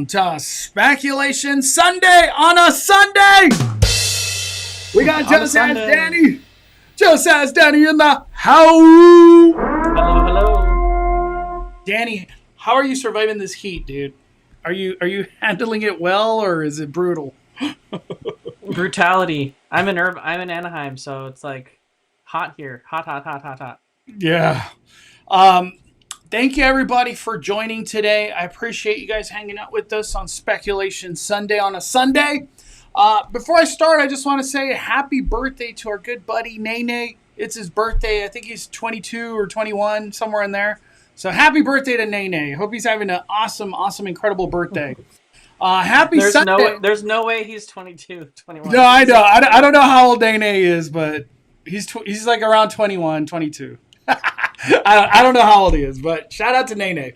to Speculation Sunday on a Sunday. We got Joe Says Danny. Joe Says Danny in the house. Hello. Danny, how are you surviving this heat, dude? Are you handling it well, or is it brutal? Brutality. I'm in Anaheim, so it's like hot here. Hot. Yeah. Thank you, everybody, for joining today. I appreciate you guys hanging out with us on Speculation Sunday on a Sunday. Before I start, I just want to say a happy birthday to our good buddy, Nene. It's his birthday. I think he's 22 or 21, somewhere in there. So happy birthday to Nene. Hope he's having an awesome, incredible birthday. Happy Sunday. There's no way he's 22, 21. No, I know. I don't know how old Nene is, but he's like around 21, 22. I don't know how old he is, but shout out to Nene.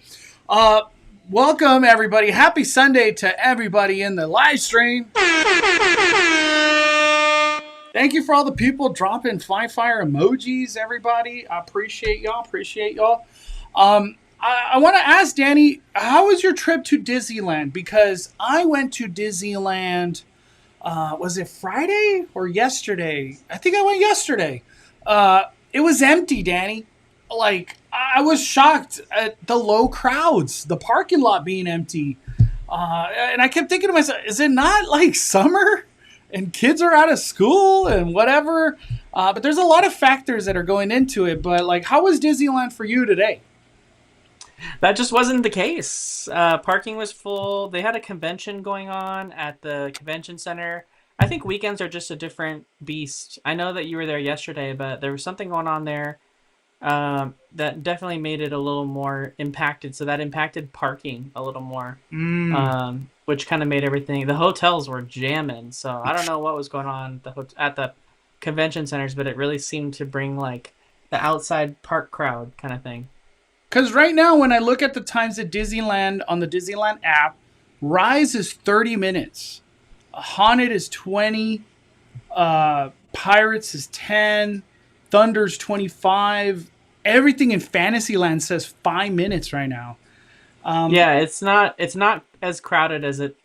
Welcome, everybody. Happy Sunday to everybody in the live stream. Thank you for all the people dropping fire emojis, everybody. I appreciate y'all. I want to ask Danny, how was your trip to Disneyland? Because I went to Disneyland, was it Friday or yesterday? I think I went yesterday. It was empty, Danny. Like, I was shocked at the low crowds, the parking lot being empty. And I kept thinking to myself, is it not like summer and kids are out of school and whatever? But there's a lot of factors that are going into it. But like, how was Disneyland for you today? That just wasn't the case. Parking was full. They had a convention going on at the convention center. I think weekends are just a different beast. I know that you were there yesterday, but there was something going on there that definitely made it a little more impacted. So that impacted parking a little more, which kind of made everything. The hotels were jamming. So I don't know what was going on at the convention centers, but it really seemed to bring like the outside park crowd kind of thing. Because right now, when I look at the times at Disneyland on the Disneyland app, Rise is 30 minutes. Haunted is 20. Pirates is 10. Thunder's 25. Everything in Fantasyland says 5 minutes right now. Yeah, it's not as crowded as it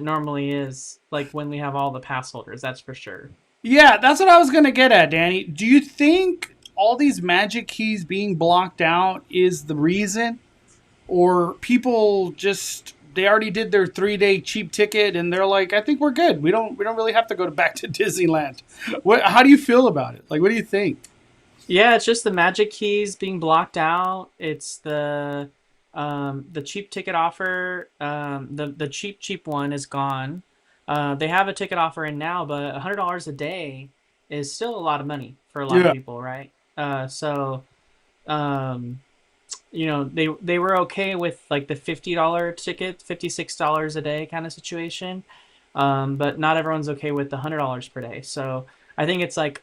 normally is, like when we have all the pass holders, that's for sure. Yeah, that's what I was going to get at, Danny. Do you think all these magic keys being blocked out is the reason? Or people just, they already did their 3-day cheap ticket and they're like, I think we're good. We don't really have to go back to Disneyland. How do you feel about it? Like, what do you think? Yeah, it's just the magic keys being blocked out. It's the cheap ticket offer. The cheap one is gone. They have a ticket offer in now, but $100 a day is still a lot of money for a lot of people, right? You know, they were okay with like the $50 ticket, $56 a day kind of situation. But not everyone's okay with the $100 per day. So I think it's like,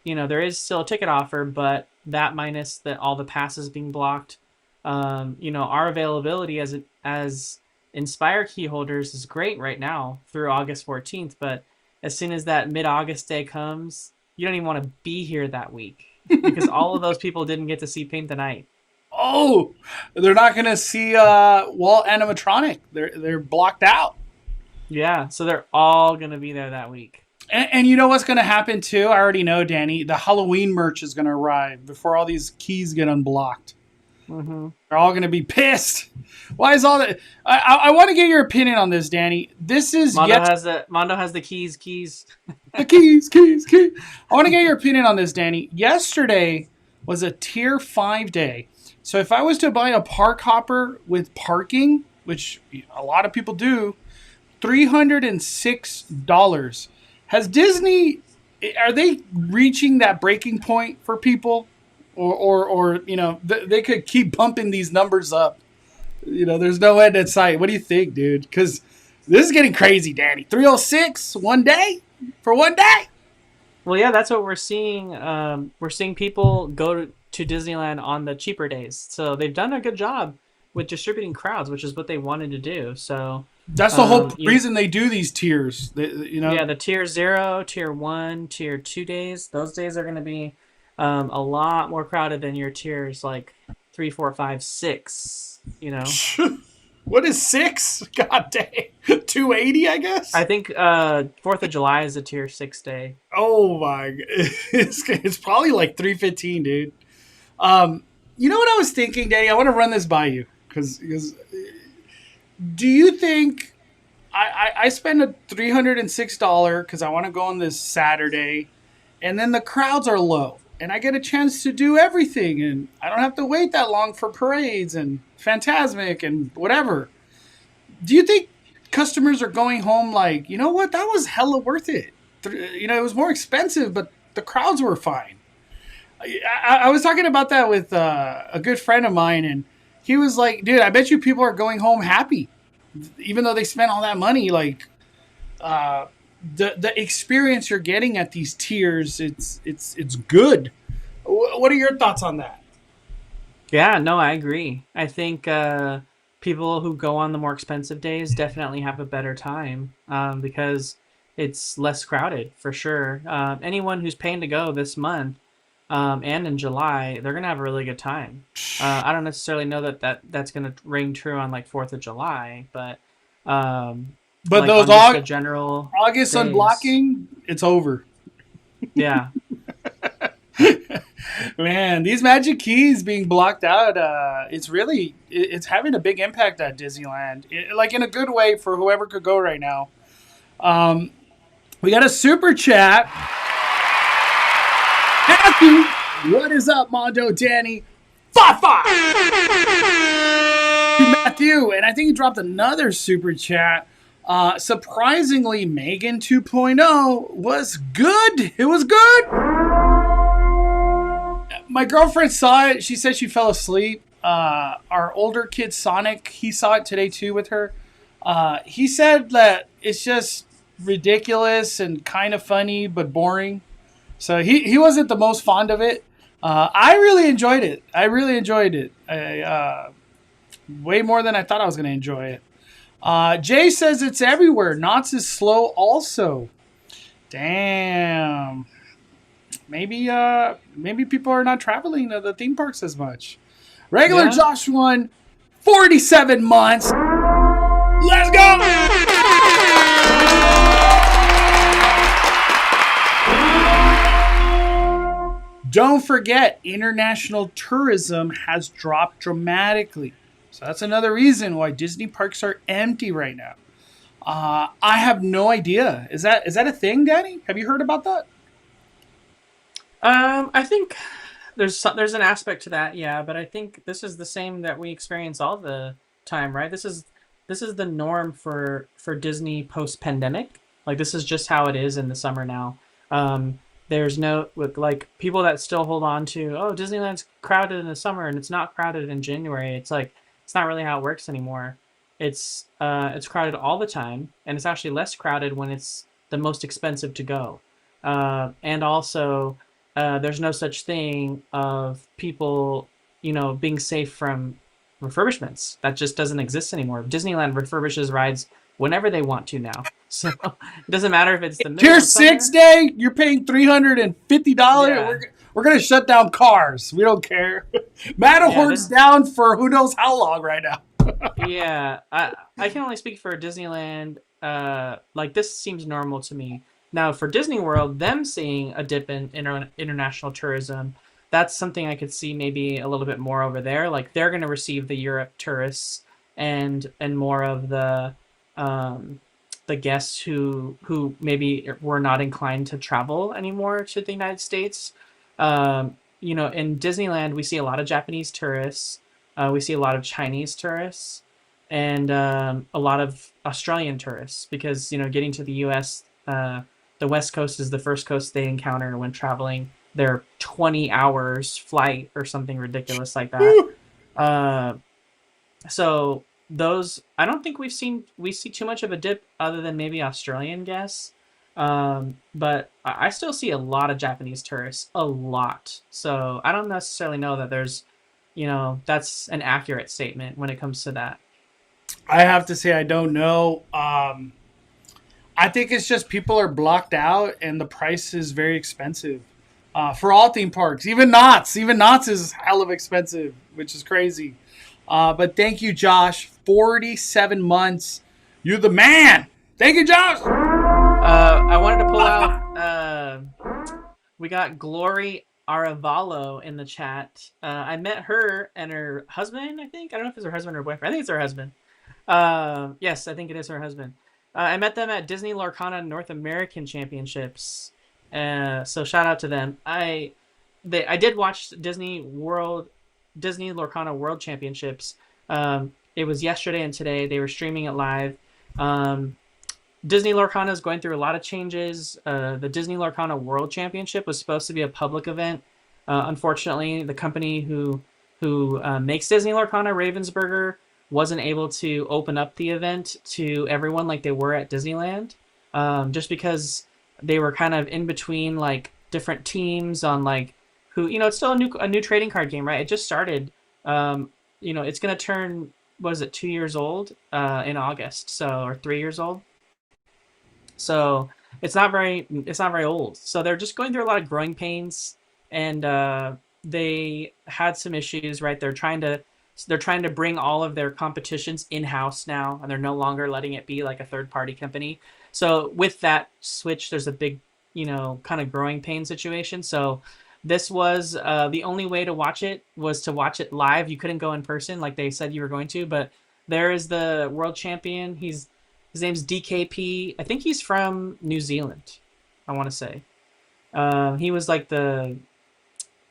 you know, there is still a ticket offer, but that minus all the passes being blocked, you know, our availability as Inspire key holders is great right now through August 14th. But as soon as that mid-August day comes, you don't even want to be here that week because all of those people didn't get to see Paint the Night. Oh, they're not going to see Walt Animatronic. They're blocked out. Yeah, so they're all going to be there that week. And you know what's going to happen too? I already know, Danny. The Halloween merch is going to arrive before all these keys get unblocked. Mm-hmm. They're all going to be pissed. Why is all that? I want to get your opinion on this, Danny. This is Mondo has the keys. The keys. I want to get your opinion on this, Danny. Yesterday was a tier 5 day. So if I was to buy a park hopper with parking, which a lot of people do, $306. Has Disney, are they reaching that breaking point for people? Or you know, they could keep bumping these numbers up. You know, there's no end in sight. What do you think, dude? Because this is getting crazy, Danny. 306 one day for one day. Well, yeah, that's what we're seeing. We're seeing people go to Disneyland on the cheaper days. So they've done a good job with distributing crowds, which is what they wanted to do. So that's the whole reason they do these tiers. You know, yeah, the tier 0, tier 1, tier 2 days. Those days are going to be a lot more crowded than your tiers like 3, 4, 5, 6. You know. What is 6? God dang. 280, I guess? I think 4th of July is a tier 6 day. Oh my. It's probably like 315, dude. Um, you know what I was thinking, Danny? I want to run this by you. Because do you think I spend a $306 because I want to go on this Saturday, and then the crowds are low, and I get a chance to do everything, and I don't have to wait that long for parades and Fantasmic and whatever. Do you think customers are going home like, you know what, that was hella worth it? It was more expensive, but the crowds were fine. I was talking about that with a good friend of mine, and he was like, dude, I bet you people are going home happy, even though they spent all that money. Like, uh, the experience you're getting at these tiers, it's good. What are your thoughts on that? Yeah, no, I agree. I think people who go on the more expensive days definitely have a better time because it's less crowded for sure. Anyone who's paying to go this month and in July, they're gonna have a really good time. I don't necessarily know that's gonna ring true on like 4th of July, but But like those on just the general August days, unblocking, it's over. yeah, Man, these magic keys being blocked out, it's having a big impact at Disneyland, like in a good way for whoever could go right now. Um, we got a super chat. Matthew, what is up, Mondo, Danny? Fafa! Matthew, and I think he dropped another super chat. Surprisingly, Megan 2.0 was good. It was good. My girlfriend saw it. She said she fell asleep. Our older kid, Sonic, he saw it today too with her. He said that it's just ridiculous and kind of funny, but boring. So he wasn't the most fond of it. I really enjoyed it. I really enjoyed it. Way more than I thought I was going to enjoy it. Jay says it's everywhere. Knott's is slow also. Damn. Maybe people are not traveling to the theme parks as much. Regular yeah. Josh won 47 months. Let's go! Don't forget, international tourism has dropped dramatically. So that's another reason why Disney parks are empty right now. I have no idea. Is that a thing, Danny? Have you heard about that? I think there's an aspect to that, yeah, but I think this is the same that we experience all the time, right? This is the norm for Disney post pandemic. Like this is just how it is in the summer now. There's no with like people that still hold on to, oh, Disneyland's crowded in the summer and it's not crowded in January. It's like it's not really how it works anymore. It's crowded all the time, and it's actually less crowded when it's the most expensive to go. And also there's no such thing of people, being safe from refurbishments. That just doesn't exist anymore. Disneyland refurbishes rides whenever they want to now. So it doesn't matter if it's the middle Tier of 6 summer. day, you're paying $350. Yeah. We're going to shut down cars. We don't care. Yeah, Matterhorn's down for who knows how long right now. yeah. I can only speak for Disneyland. Like this seems normal to me. Now for Disney World, them seeing a dip in international tourism, that's something I could see maybe a little bit more over there. Like they're going to receive the Europe tourists and more of the guests who maybe were not inclined to travel anymore to the United States. In Disneyland, we see a lot of Japanese tourists. We see a lot of Chinese tourists and a lot of Australian tourists because, getting to the U.S., the West Coast is the first coast they encounter when traveling their 20 hours flight or something ridiculous like that. Uh, so those, I don't think we see too much of a dip other than maybe Australian guests. But I still see a lot of Japanese tourists, a lot. So I don't necessarily know that there's, that's an accurate statement when it comes to that. I have to say, I don't know. I think it's just people are blocked out and the price is very expensive for all theme parks. Even Knott's is hell of expensive, which is crazy. But thank you, Josh. 47 months. You're the man. Thank you, Josh. I wanted to pull out. We got Glory Aravalo in the chat. I met her and her husband. I think I don't know if it's her husband or boyfriend. I think it's her husband. Yes, I think it is her husband. I met them at Disney Lorcana North American Championships. So shout out to them. I did watch Disney Lorcana World Championships. It was yesterday and today. They were streaming it live. Disney Lorcana is going through a lot of changes. The Disney Lorcana World Championship was supposed to be a public event. Unfortunately, the company who makes Disney Lorcana, Ravensburger, wasn't able to open up the event to everyone like they were at Disneyland, just because they were kind of in between like different teams on like who, it's still a new trading card game, right? It just started. It's gonna turn, what is it, 2 years old in August, or 3 years old. So it's not very old. So they're just going through a lot of growing pains, and they had some issues, right? They're trying to bring all of their competitions in-house now, and they're no longer letting it be like a third-party company. So with that switch, there's a big, kind of growing pain situation. So this was the only way to watch it was to watch it live. You couldn't go in person like they said you were going to, but there is the world champion. His name's DKP. I think he's from New Zealand, I want to say. He was like I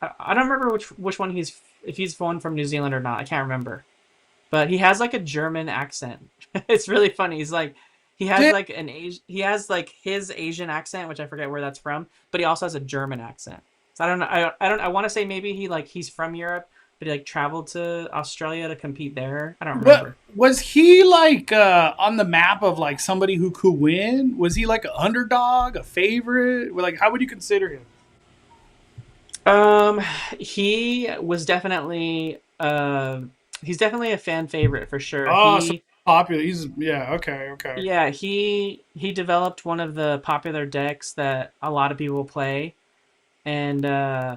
don't remember which one if he's one from New Zealand or not. I can't remember. But he has like a German accent. It's really funny. He's like, he has like he has like his Asian accent, which I forget where that's from, but he also has a German accent. So I don't know. I want to say maybe he's from Europe, but he like traveled to Australia to compete there. I don't remember. But was he like on the map of like somebody who could win? Was he like an underdog, a favorite? Like, how would you consider him? He was definitely he's definitely a fan favorite for sure. Oh, so popular. Okay. Yeah, he developed one of the popular decks that a lot of people play, and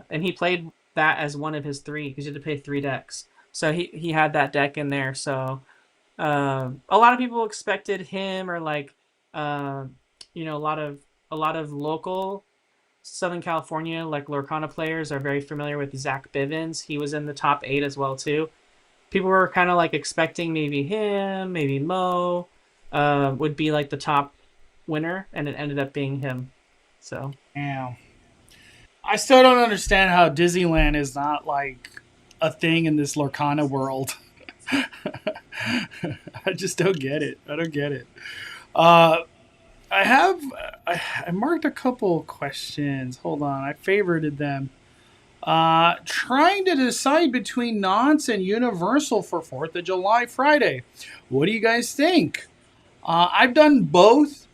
he played that as one of his three, because you had to play 3 decks. So he had that deck in there. So a lot of people expected him, or like a lot of local Southern California, like Lorcana players, are very familiar with Zach Bivens. He was in the top 8 as well too. People were kind of like expecting maybe him, maybe Mo would be like the top winner, and it ended up being him. So yeah, I still don't understand how Disneyland is not like a thing in this Lorcana world. I just don't get it. I marked a couple questions. Hold on, I favorited them. Trying to decide between Knott's and Universal for 4th of July Friday. What do you guys think? I've done both.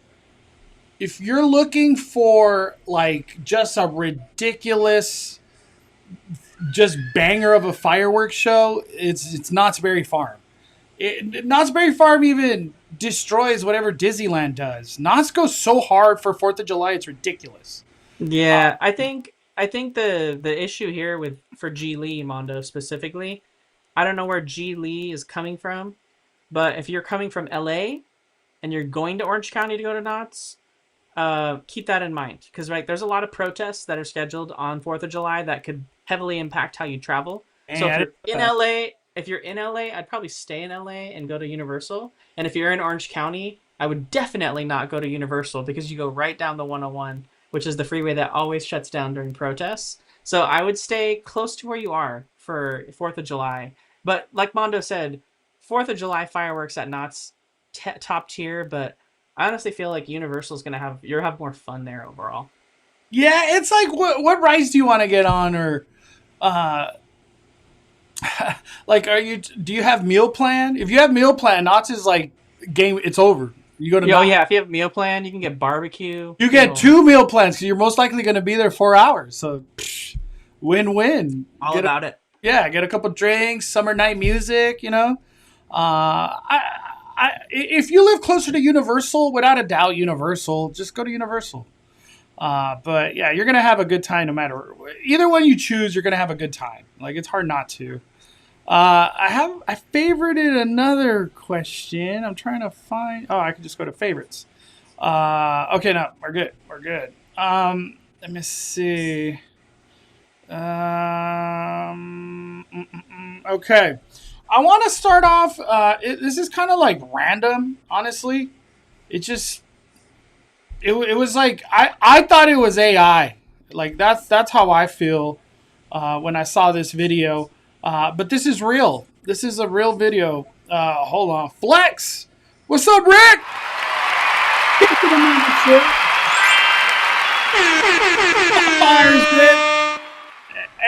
If you're looking for like just a ridiculous, just banger of a fireworks show, it's Knott's Berry Farm. Knott's Berry Farm even destroys whatever Disneyland does. Knott's goes so hard for 4th of July, it's ridiculous. Yeah, I think the issue here for G Lee, Mondo, specifically, I don't know where G Lee is coming from, but if you're coming from LA and you're going to Orange County to go to Knott's, keep that in mind, because there's a lot of protests that are scheduled on 4th of July that could heavily impact how you travel. So if you're in LA, I'd probably stay in LA and go to Universal. And if you're in Orange County, I would definitely not go to Universal, because you go right down the 101, which is the freeway that always shuts down during protests. So I would stay close to where you are for 4th of July. But like Mondo said, 4th of July fireworks at Knott's top tier, but I honestly feel like Universal is going to have more fun there overall. Yeah, it's like, what rides do you want to get on, or like, do you have meal plan? If you have meal plan, Knott's is like game. It's over. You go to yeah. If you have meal plan, you can get barbecue. You get 2 meal plans because you're most likely going to be there 4 hours. So, win-win. All about it. Yeah, get a couple drinks, summer night music. If you live closer to Universal, without a doubt, Universal. Just go to Universal. But yeah, you're gonna have a good time no matter either one you choose. You're gonna have a good time. Like, it's hard not to. I favorited another question. I'm trying to find. Oh, I can just go to favorites. Okay, no, we're good. We're good. Let me see. Okay. I want to start off. This is kind of like random, honestly. It just it was like I thought it was AI. Like that's how I feel when I saw this video. But this is real. This is a real video. Hold on, Flex. What's up, Rick? Get to the membership. Fires,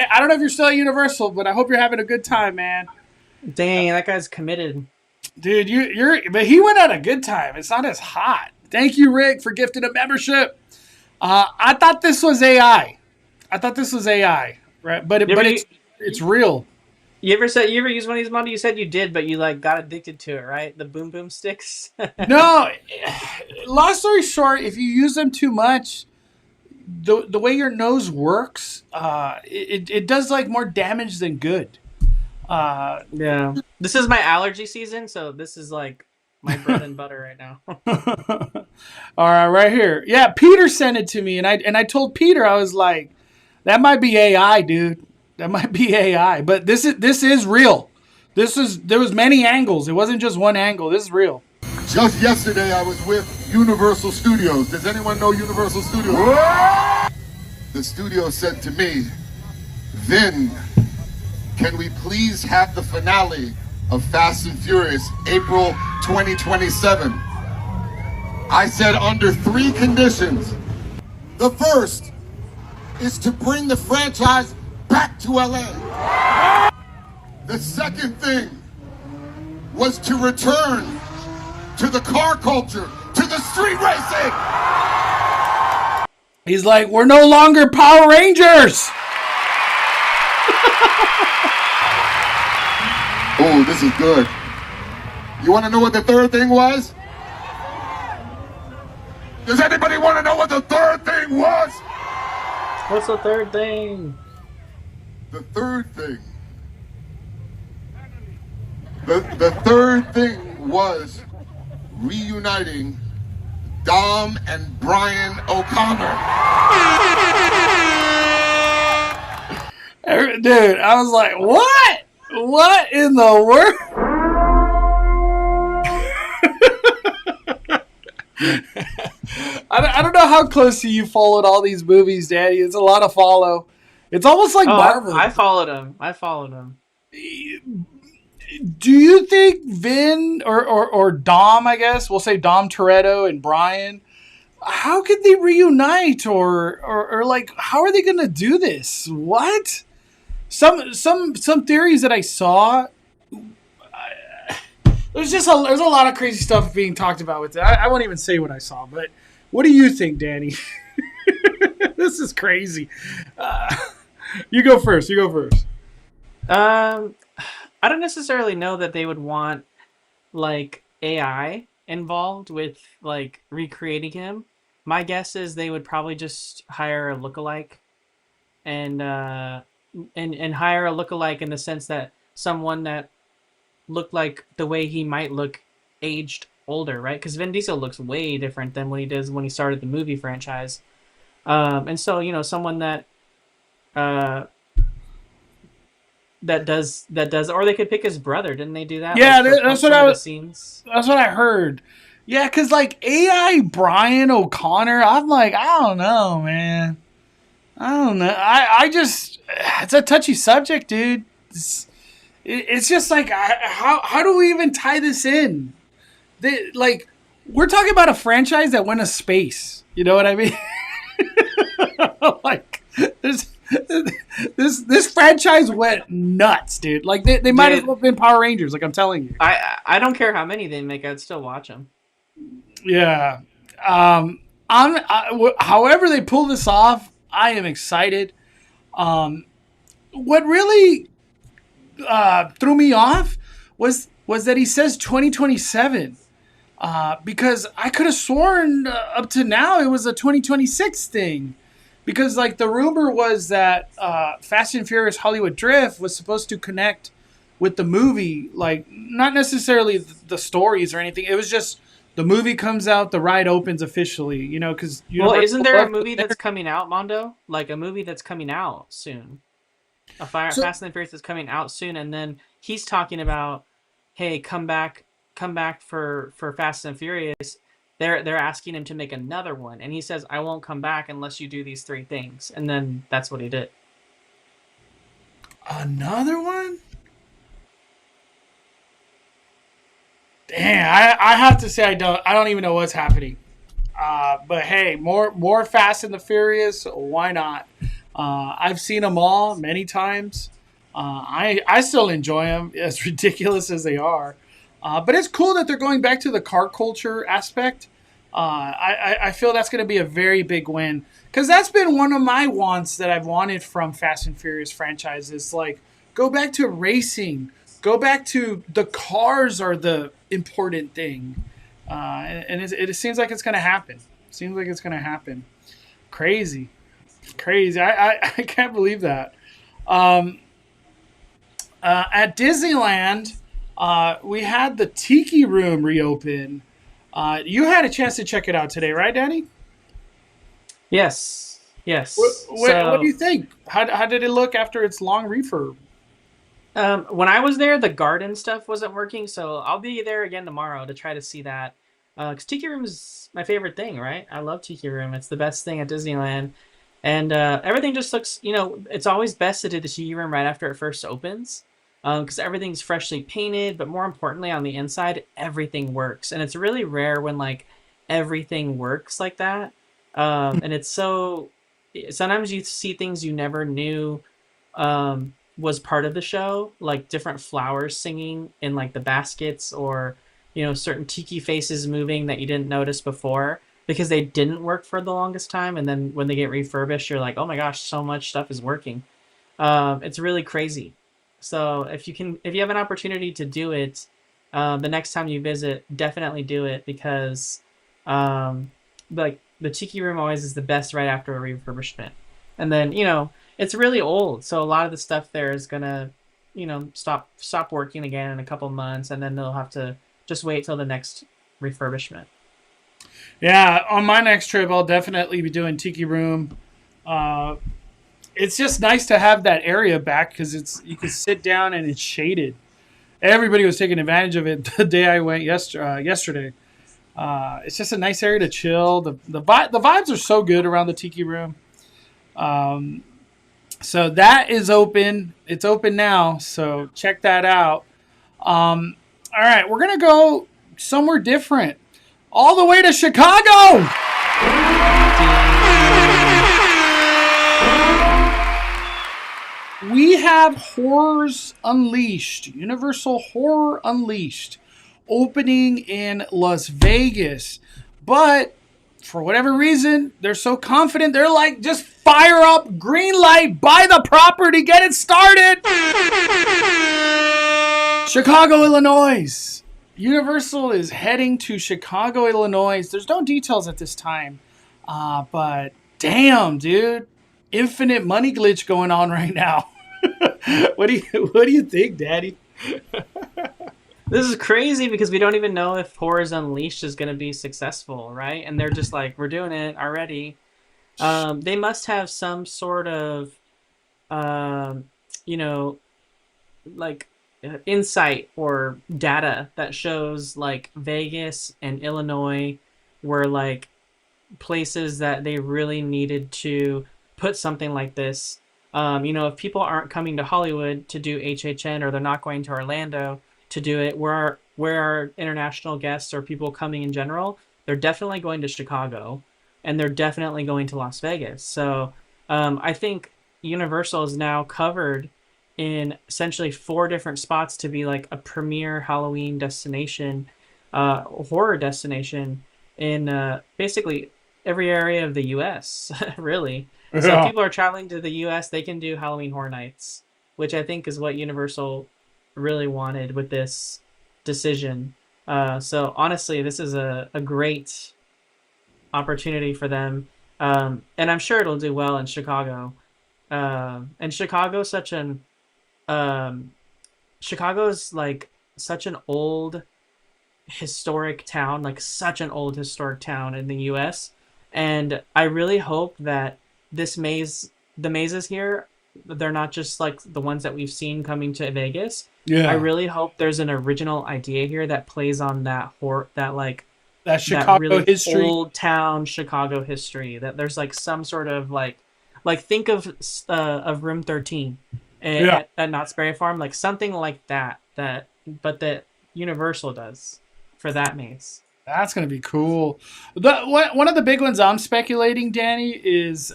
I don't know if you're still at Universal, but I hope you're having a good time, man. Dang, that guy's committed. Dude, but he went at a good time. It's not as hot. Thank you, Rick, for gifting a membership. I thought this was AI. Right? But it's real. You ever use one of these models? You said you did, but you like got addicted to it, right? The boom boom sticks. No, long story short, if you use them too much, the way your nose works, it does like more damage than good. Yeah, this is my allergy season, so this is like my bread and butter right now. All right here. Yeah, Peter sent it to me, and I told Peter, I was like, that might be AI, dude. That might be AI, but this is real. There was many angles. It wasn't just one angle. This is real. Just yesterday, I was with Universal Studios. Does anyone know Universal Studios? The studio said to me, Vin, can we please have the finale of Fast and Furious April 2027? I said under 3 conditions. The first is to bring the franchise back to LA. The second thing was to return to the car culture, to the street racing. He's like, we're no longer Power Rangers. Oh, this is good. You want to know what the third thing was? Does anybody want to know what the third thing was? What's the third thing? The third thing. The third thing was reuniting Dom and Brian O'Connor. Dude, I was like, what? What in the world? I don't know how closely you followed all these movies, Daddy. It's a lot of follow. It's almost like Marvel. I followed him. Do you think Vin or Dom, I guess, we'll say Dom Toretto and Brian, how could they reunite or like, how are they going to do this? What? Some theories that I saw, there's a lot of crazy stuff being talked about with it. I won't even say what I saw, but what do you think, Danny? This is crazy. You go first. I don't necessarily know that they would want like AI involved with like recreating him. My guess is they would probably just hire a lookalike and hire a lookalike in the sense that someone that looked like the way he might look aged older, right? Because Vin Diesel looks way different than what he does when he started the movie franchise. And so, someone that that does, or they could pick his brother. Didn't they do that? Yeah, like, that's what I heard. Yeah, because like AI Brian O'Connor, I'm like, I don't know, man. I don't know. I just, it's a touchy subject, dude. It's just like, how do we even tie this in? We're talking about a franchise that went to space. You know what I mean? Like, this franchise went nuts, dude. Like, they might as well have been Power Rangers, like I'm telling you. I don't care how many they make, I'd still watch them. Yeah. However they pull this off, I am excited. What really threw me off was that he says 2027. Because I could have sworn up to now it was a 2026 thing. Because like the rumor was that Fast and Furious Hollywood Drift was supposed to connect with the movie, like not necessarily the stories or anything. It was just the movie comes out, the ride opens officially. You know, because Well, isn't Universal there a loves movie their. that's coming out, Mondo? Like a movie that's coming out soon. So Fast and the Furious is coming out soon, and then he's talking about, hey, come back for Fast and Furious. They're asking him to make another one, and he says, I won't come back unless you do these three things, and then that's what he did. another one. Damn, I have to say I don't even know what's happening. But hey, more Fast and the Furious. Why not? I've seen them all many times. I still enjoy them, as ridiculous as they are. But it's cool that they're going back to the car culture aspect. I feel that's going to be a very big win because that's been one of my wants that I've wanted from Fast and Furious franchises. Like, go back to racing, go back to the cars are the important thing, and it seems like it's going to happen. Seems like it's going to happen. Crazy. I can't believe that. At Disneyland, we had the Tiki Room reopen. You had a chance to check it out today, right, Danny? Yes, yes. What do you think? How did it look after its long refurb? When I was there, the garden stuff wasn't working, so I'll be there again tomorrow to try to see that. Because Tiki Room is my favorite thing, right? I love Tiki Room. It's the best thing at Disneyland. And everything just looks, it's always best to do the Tiki Room right after it first opens. Because everything's freshly painted, but more importantly, on the inside, everything works. And it's really rare when, like, everything works like that. And it's so... Sometimes you see things you never knew was part of the show, like different flowers singing in, like, the baskets or, certain tiki faces moving that you didn't notice before because they didn't work for the longest time. And then when they get refurbished, you're like, oh my gosh, so much stuff is working. It's really crazy. So if you have an opportunity to do it, the next time you visit, definitely do it because, like the Tiki Room always is the best right after a refurbishment, and then it's really old, so a lot of the stuff there is gonna, stop working again in a couple months, and then they'll have to just wait till the next refurbishment. Yeah, on my next trip, I'll definitely be doing Tiki Room. It's just nice to have that area back because you can sit down and it's shaded. Everybody was taking advantage of it the day I went yesterday. It's just a nice area to chill. The vibes are so good around the Tiki Room. So that is open. It's open now. So check that out. All right, we're gonna go somewhere different, all the way to Chicago. We have Horrors Unleashed, Universal Horror Unleashed, opening in Las Vegas. But for whatever reason, they're so confident. They're like, just fire up, green light, buy the property, get it started. Chicago, Illinois. Universal is heading to Chicago, Illinois. There's no details at this time. But damn, dude. Infinite money glitch going on right now. What do you think, Daddy? This is crazy because we don't even know if Horrors Unleashed is going to be successful, right? And they're just like, we're doing it already. They must have some sort of, like insight or data that shows like Vegas and Illinois were like places that they really needed to put something like this. If people aren't coming to Hollywood to do HHN or they're not going to Orlando to do it, where our international guests or people coming in general, they're definitely going to Chicago and they're definitely going to Las Vegas. So I think Universal is now covered in essentially 4 different spots to be like a premier Halloween destination, horror destination in basically every area of the U.S., really. So if people are traveling to the U.S., they can do Halloween Horror Nights, which I think is what Universal really wanted with this decision. So honestly, this is a great opportunity for them. And I'm sure it'll do well in Chicago. And Chicago's such an Chicago is like such an old historic town, like such an old historic town in the U.S. And I really hope that this maze, the mazes here, they're not just like the ones that we've seen coming to Vegas. I Yeah, really hope there's an original idea here that plays on that like that that Chicago really history. old town Chicago history. That there's like some sort of like think of Room 13 Yeah, at Knott's Berry Farm, like something like that. That Universal does for that maze. that's gonna be cool. One of the big ones I'm speculating, Danny, is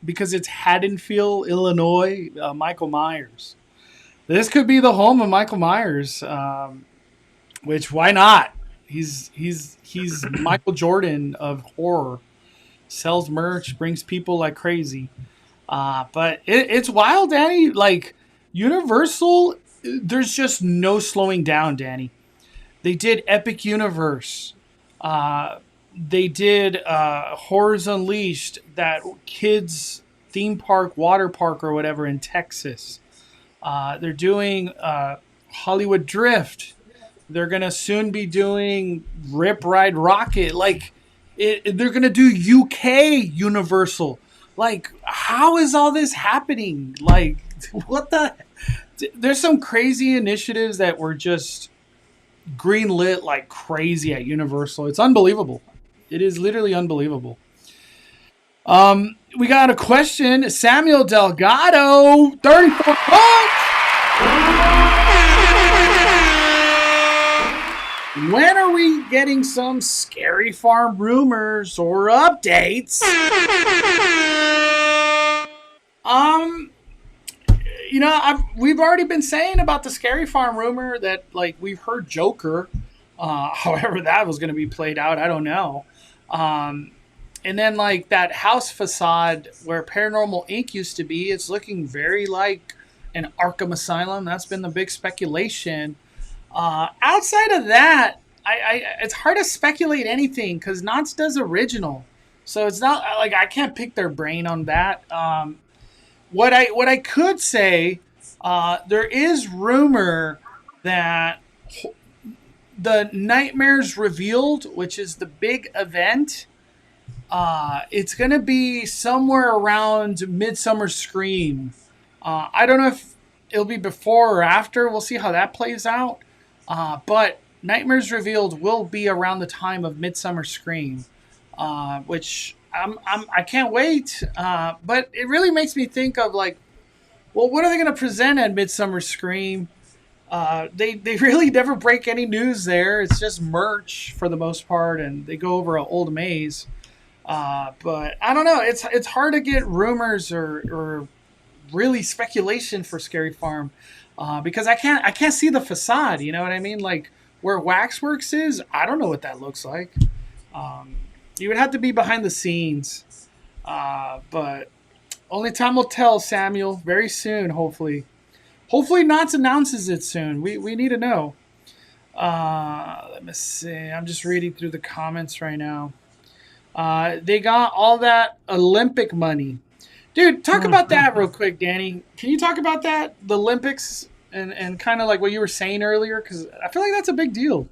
because it's Haddonfield, Illinois. Michael Myers. This could be the home of Michael Myers. Which why not? He's Michael Jordan of horror. Sells merch, brings people like crazy. But it's wild, Danny. Like Universal, there's just no slowing down, Danny. They did Epic Universe. They did Horrors Unleashed, that kids theme park, water park, or whatever in Texas. They're doing Hollywood Drift. They're gonna soon be doing Rip Ride Rocket. Like they're gonna do UK Universal. Like, how is all this happening? Like, what the? There's some crazy initiatives that were just greenlit like crazy at Universal. It's unbelievable. It is literally unbelievable. We got a question. Samuel Delgado, 34 bucks. When are we getting some Scary Farm rumors or updates? Um, we've already been saying about the Scary Farm rumor that like we've heard Joker. However, that was going to be played out, I don't know. And then like that house facade where Paranormal Inc. used to be, it's looking very like an Arkham Asylum. That's been the big speculation. Outside of that, it's hard to speculate anything because Knott's does original, so it's not like I can't pick their brain on that. What I could say, there is rumor that the Nightmares Revealed, which is the big event, it's gonna be somewhere around Midsummer Scream. I don't know if it'll be before or after. We'll see how that plays out. But Nightmares Revealed will be around the time of Midsummer Scream, which I can't wait. But it really makes me think of like, well, what are they going to present at Midsummer Scream? They really never break any news there. It's just merch for the most part, and they go over an old maze. But I don't know. It's hard to get rumors or really speculation for Scary Farm. Because I can't see the facade. You know what I mean? Like where Waxworks is, I don't know what that looks like. You would have to be behind the scenes. But only time will tell, Samuel. Very soon, hopefully. Hopefully, Knott's announces it soon. We need to know. Let me see. I'm just reading through the comments right now. They got all that Olympic money. Dude, talk about that real quick, Danny. Can you talk about that? The Olympics and kind of like what you were saying earlier? Because I feel like that's a big deal.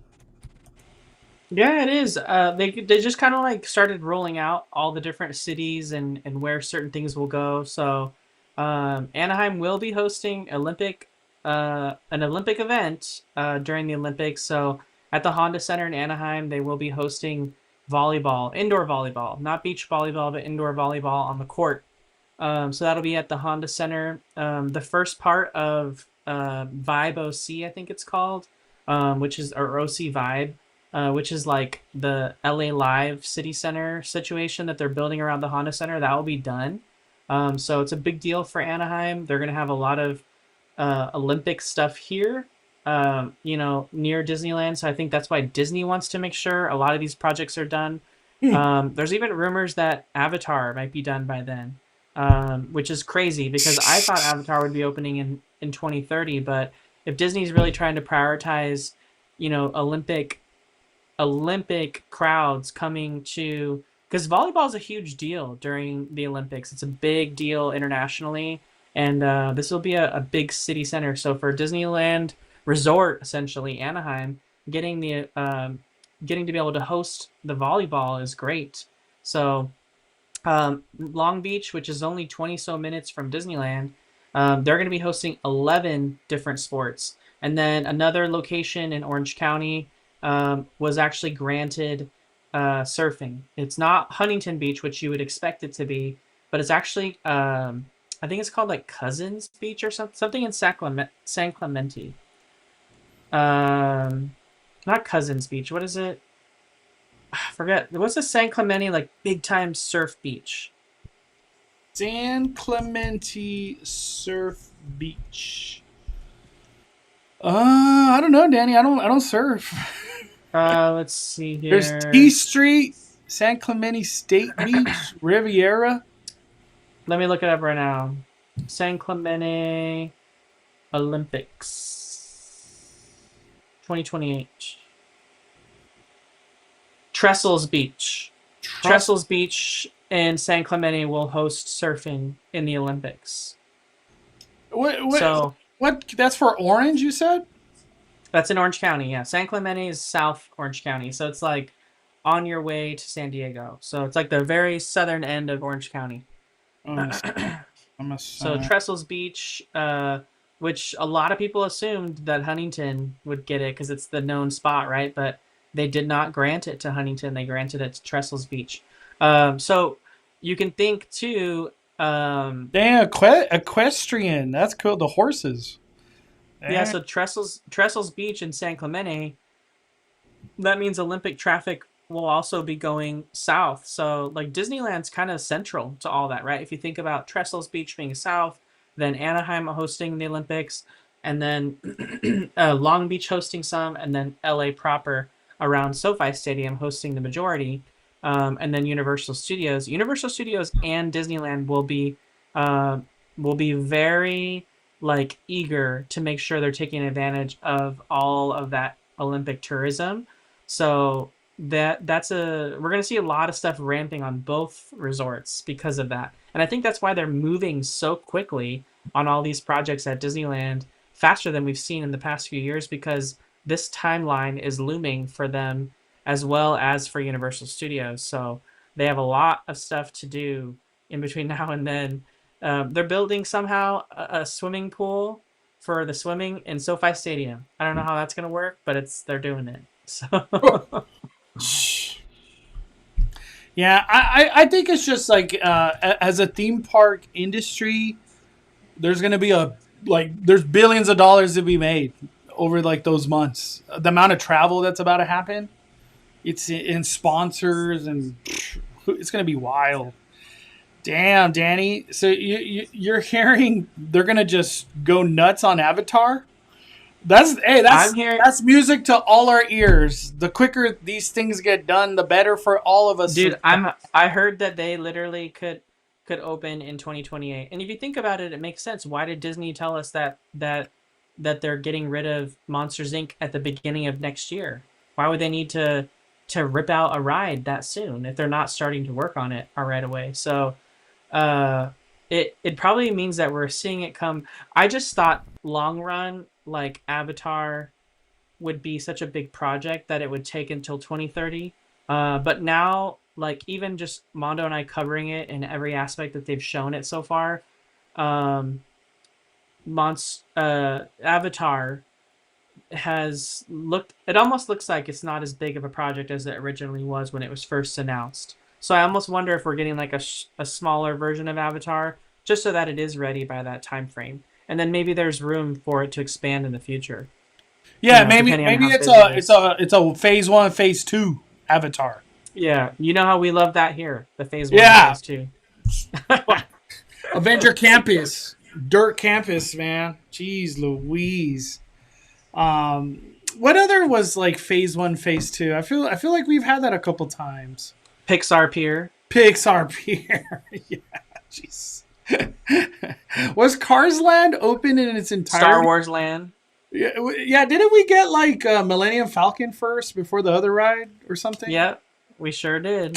Yeah, it is. They just kind of like started rolling out all the different cities and where certain things will go. So Anaheim will be hosting an Olympic event during the Olympics. So at the Honda Center in Anaheim, they will be hosting indoor volleyball, not beach volleyball, but indoor volleyball on the court. So that'll be at the Honda Center. The first part of Vibe OC, I think it's called, which is or OC Vibe, which is like the LA Live City Center situation that they're building around the Honda Center. That will be done. So it's a big deal for Anaheim. They're going to have a lot of Olympic stuff here, near Disneyland. So I think that's why Disney wants to make sure a lot of these projects are done. There's even rumors that Avatar might be done by then, which is crazy because I thought Avatar would be opening in 2030. But if Disney's really trying to prioritize, Olympic crowds coming to, because volleyball is a huge deal during the Olympics. It's a big deal internationally. and this will be a big city center. So for Disneyland Resort, essentially Anaheim, getting the getting to be able to host the volleyball is great. So Long Beach, which is only 20 so minutes from Disneyland, they're going to be hosting 11 different sports. And then another location in Orange County was actually granted surfing. It's not Huntington Beach, which you would expect it to be, but it's actually, I think it's called like Cousins Beach or something in San Clemente. Not Cousins Beach. What is it? I forget. What's the San Clemente like big time surf beach? San Clemente Surf Beach. I don't know, Danny. I don't surf. Let's see here. There's T Street, San Clemente State Beach, Riviera. Let me look it up right now. San Clemente Olympics 2028. Trestles Beach. Trestles Beach and San Clemente will host surfing in the Olympics. What? That's for Orange, you said? That's in Orange County, yeah. San Clemente is South Orange County, so it's like on your way to San Diego. So it's like the very southern end of Orange County. So Trestles Beach, which a lot of people assumed that Huntington would get it because it's the known spot, right? But they did not grant it to Huntington. They granted it to Trestles Beach. So you can think too. Damn, equestrian. That's cool. The horses. Damn. Yeah, so Trestles Beach in San Clemente, that means Olympic traffic will also be going south. So like Disneyland's kind of central to all that, right? If you think about Trestles Beach being south, then Anaheim hosting the Olympics, and then Long Beach hosting some, and then LA proper around SoFi Stadium hosting the majority, and then Universal Studios and Disneyland will be very like eager to make sure they're taking advantage of all of that Olympic tourism. So we're going to see a lot of stuff ramping on both resorts because of that. And I think that's why they're moving so quickly on all these projects at Disneyland, faster than we've seen in the past few years, because this timeline is looming for them as well as for Universal Studios. So they have a lot of stuff to do in between now and then. They're building somehow a swimming pool for the swimming in SoFi Stadium. I don't know how that's going to work, but they're doing it. So yeah, I think it's just like as a theme park industry, there's going to be there's billions of dollars to be made over like those months. The amount of travel that's about to happen, it's in sponsors, and it's going to be wild. Damn, Danny. So you're hearing they're going to just go nuts on Avatar? That's music to all our ears. The quicker these things get done, the better for all of us. Dude, I heard that they literally could open in 2028. And if you think about it, it makes sense. Why did Disney tell us that they're getting rid of Monsters Inc. at the beginning of next year? Why would they need to rip out a ride that soon if they're not starting to work on it right away? So it probably means that we're seeing it come. I just thought long run, like Avatar would be such a big project that it would take until 2030. But now, like even just Mondo and I covering it in every aspect that they've shown it so far, Avatar it almost looks like it's not as big of a project as it originally was when it was first announced. So I almost wonder if we're getting like a smaller version of Avatar, just so that it is ready by that time frame, and then maybe there's room for it to expand in the future. Yeah, maybe it's a phase 1, phase 2 Avatar. Yeah, you know how we love that here, the phase 1, phase 2. Avenger Campus, Dirt Campus, man. Jeez Louise. What other was like phase 1, phase 2? I feel like we've had that a couple times. Pixar Pier. Yeah, jeez. Was Cars Land open in its entirety? Star Wars Land. Yeah. Didn't we get like Millennium Falcon first before the other ride or something? Yep, we sure did.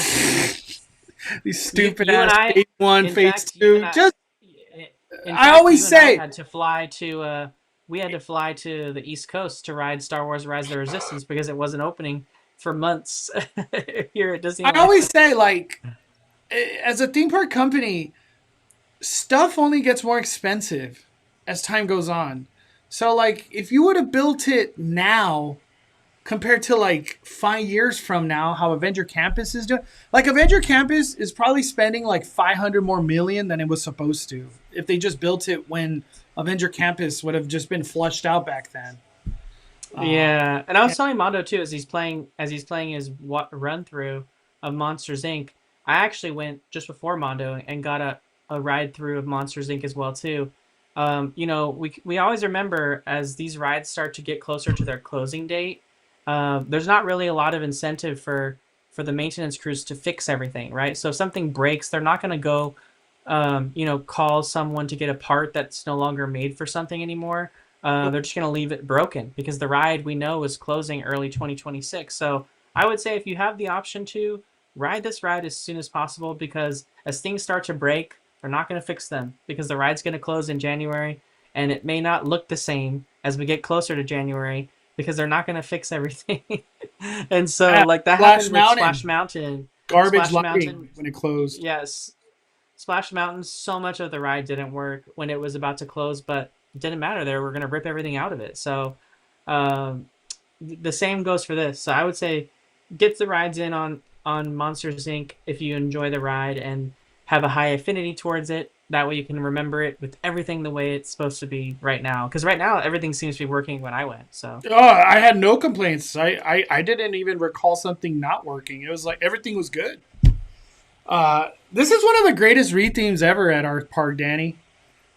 These stupid ass phase 1, phase 2. In I fact, always you and I say, had to fly to we had to fly to the East Coast to ride Star Wars: Rise of the Resistance because it wasn't opening for months here at I Disneyland. always say, like, as a theme park company, stuff only gets more expensive as time goes on. So, like, if you would have built it now compared to like 5 years from now, how Avenger Campus is doing, like Avenger Campus is probably spending like 500 more million than it was supposed to if they just built it when Avenger Campus would have just been flushed out back then. Yeah, and I was telling Mondo too as he's playing his run through of Monsters Inc. I actually went just before Mondo and got a ride through of Monsters Inc. as well too. You know, we always remember as these rides start to get closer to their closing date, there's not really a lot of incentive for the maintenance crews to fix everything, right? So if something breaks, they're not going to go, you know, call someone to get a part that's no longer made for something anymore. They're just going to leave it broken because the ride we know is closing early 2026. So I would say if you have the option to ride this ride as soon as possible, because as things start to break, they're not going to fix them because the ride's going to close in January and it may not look the same as we get closer to January because they're not going to fix everything. And so like that Splash happened with Mountain. Splash Mountain. Garbage Splash lighting Mountain, when it closed. yes. Splash Mountain, so much of the ride didn't work when it was about to close, but it didn't matter. They were going to rip everything out of it. So the same goes for this. So I would say get the rides in on Monsters Inc. if you enjoy the ride and have a high affinity towards it. That way you can remember it with everything the way it's supposed to be right now. Because right now everything seems to be working when I went. So Oh, I had no complaints. I didn't even recall something not working. It was like everything was good. This is one of the greatest rethemes ever at our park, Danny.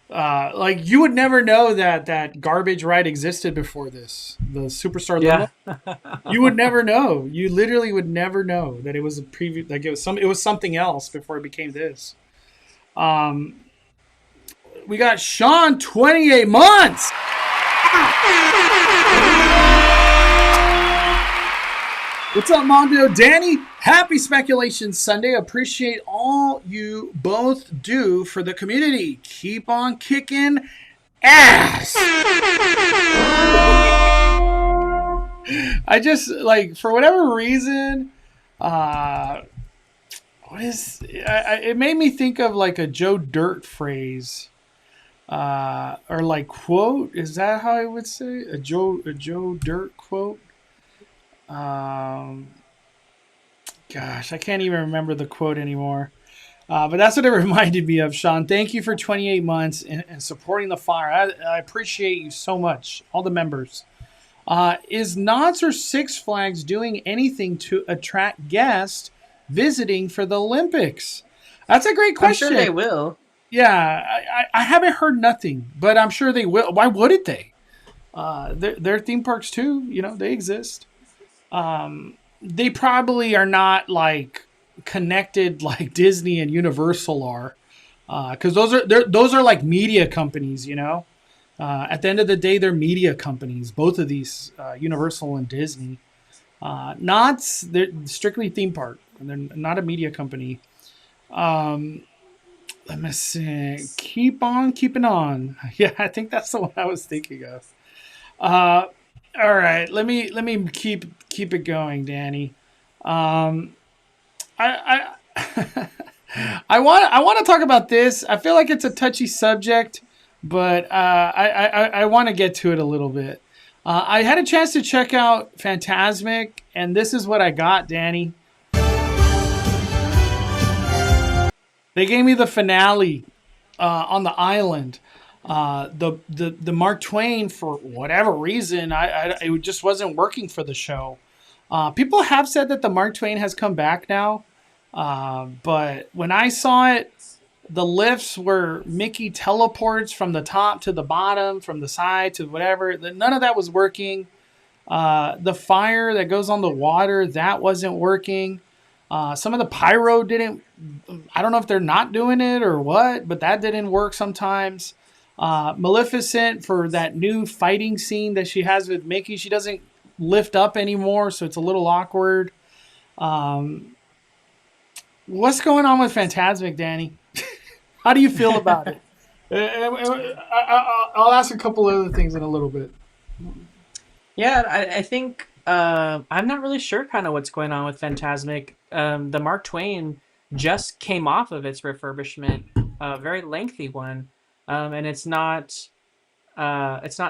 Like you would never know that garbage ride existed before this. The Superstar yeah. Limo. You would never know. You literally would never know that it was a preview. Like it was something else before it became this. We got Sean, 28 months. What's up, Mondo? Danny, happy Speculation Sunday. Appreciate all you both do for the community. Keep on kicking ass. I just, like, for whatever reason, it made me think of, like, a Joe Dirt phrase. Or, like, quote. Is that how I would say? A Joe Dirt quote? Gosh, I can't even remember the quote anymore. But that's what it reminded me of, Sean. Thank you for 28 months and supporting the fire. I appreciate you so much, all the members. Is Knott's or Six Flags doing anything to attract guests visiting for the Olympics? That's a great question. I'm sure they will. Yeah, I haven't heard nothing, but I'm sure they will. Why wouldn't they? They're theme parks too. You know, they exist. They probably are not like connected like Disney and Universal are, because those are like media companies. You know, at the end of the day, they're media companies. Both of these, Universal and Disney. Knott's, they're strictly theme park, and they're not a media company. Let me see. Keep on keeping on. Yeah, I think that's the one I was thinking of. All right, let me keep it going, Danny. I I want to talk about this. I feel like it's a touchy subject, but I want to get to it a little bit. I had a chance to check out Fantasmic, and this is what I got, Danny. They gave me the finale on the island. The Mark Twain, for whatever reason, it just wasn't working for the show. People have said that the Mark Twain has come back now, but when I saw it, the lifts were Mickey teleports from the top to the bottom, from the side to whatever. None of that was working. The fire that goes on the water, that wasn't working. Some of the pyro didn't. I don't know if they're not doing it or what, but that didn't work sometimes. Maleficent, for that new fighting scene that she has with Mickey, she doesn't lift up anymore, so it's a little awkward. What's going on with Fantasmic, Danny? How do you feel about it? I'll ask a couple other things in a little bit. Yeah, I think I'm not really sure kind of what's going on with Fantasmic. The Mark Twain just came off of its refurbishment, a very lengthy one, and it's not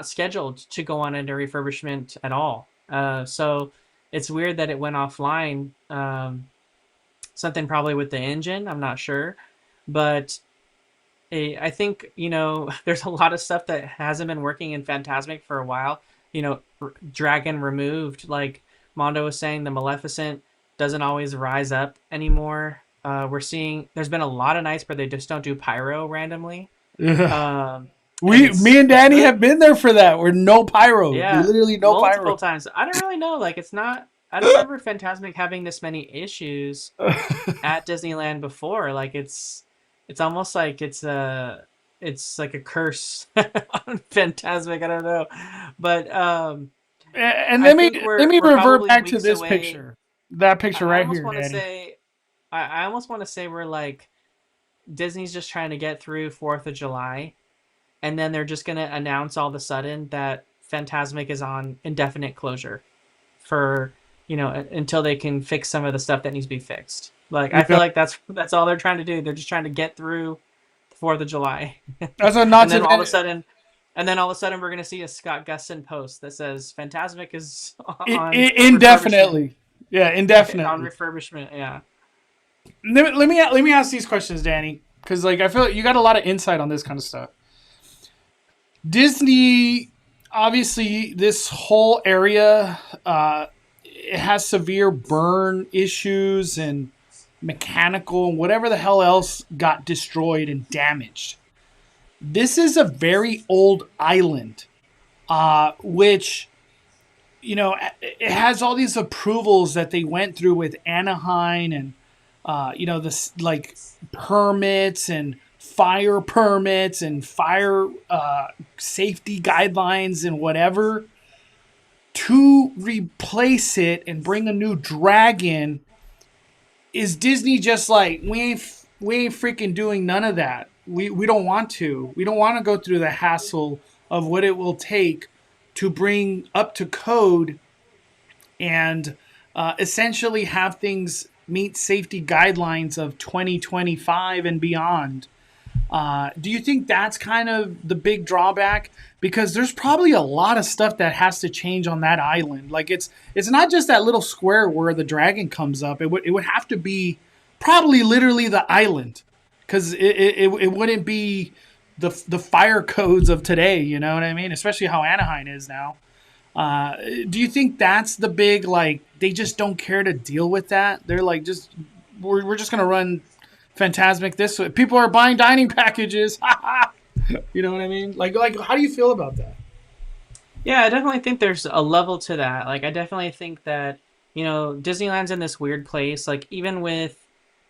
scheduled to go on into refurbishment at all. So it's weird that it went offline. Something probably with the engine, I'm not sure, but I think there's a lot of stuff that hasn't been working in Fantasmic for a while. Dragon removed, like Mondo was saying, the Maleficent doesn't always rise up anymore. We're seeing there's been a lot of nights where they just don't do pyro randomly. Um, and Me and it's Danny really have been there for that. We're no pyro. yeah, Literally no multiple pyro. times. I don't really know. Like it's not. I don't remember Fantasmic having this many issues at Disneyland before. Like it's almost like it's like a curse on Fantasmic. I don't know, but And I let me think let me we're revert probably back to weeks this away. picture. That picture I right almost here, want to Danny. say I almost want to say we're like Disney's just trying to get through 4th of July, and then they're just gonna announce all of a sudden that Fantasmic is on indefinite closure for until they can fix some of the stuff that needs to be fixed. Like I feel Yeah. like that's all they're trying to do. They're just trying to get through the 4th of July, That's what not and then to. all of a sudden, we're gonna see a Scott Gustin post that says Fantasmic is on refurbishment. Indefinitely. Yeah, On indefinitely. refurbishment, yeah. Let me ask these questions, Danny, because like I feel like you got a lot of insight on this kind of stuff. Disney, obviously, this whole area it has severe burn issues and mechanical and whatever the hell else got destroyed and damaged. This is a very old island, which it has all these approvals that they went through with Anaheim and this like permits and fire permits and fire safety guidelines and whatever to replace it and bring a new dragon. Is Disney just like we ain't freaking doing none of that? We don't want to. We don't want to go through the hassle of what it will take to bring up to code and essentially have things meet safety guidelines of 2025 and beyond. Do you think that's kind of the big drawback? Because there's probably a lot of stuff that has to change on that island. Like it's not just that little square where the dragon comes up. It would have to be probably literally the island, because it wouldn't be the fire codes of today. You know what I mean? Especially how Anaheim is now. Do you think that's the big, like, they just don't care to deal with that? They're like, we're just gonna run Fantasmic this way. People are buying dining packages. You know what I mean? Like how do you feel about that? Yeah, I definitely think there's a level to that. Like, I definitely think that Disneyland's in this weird place. Like, even with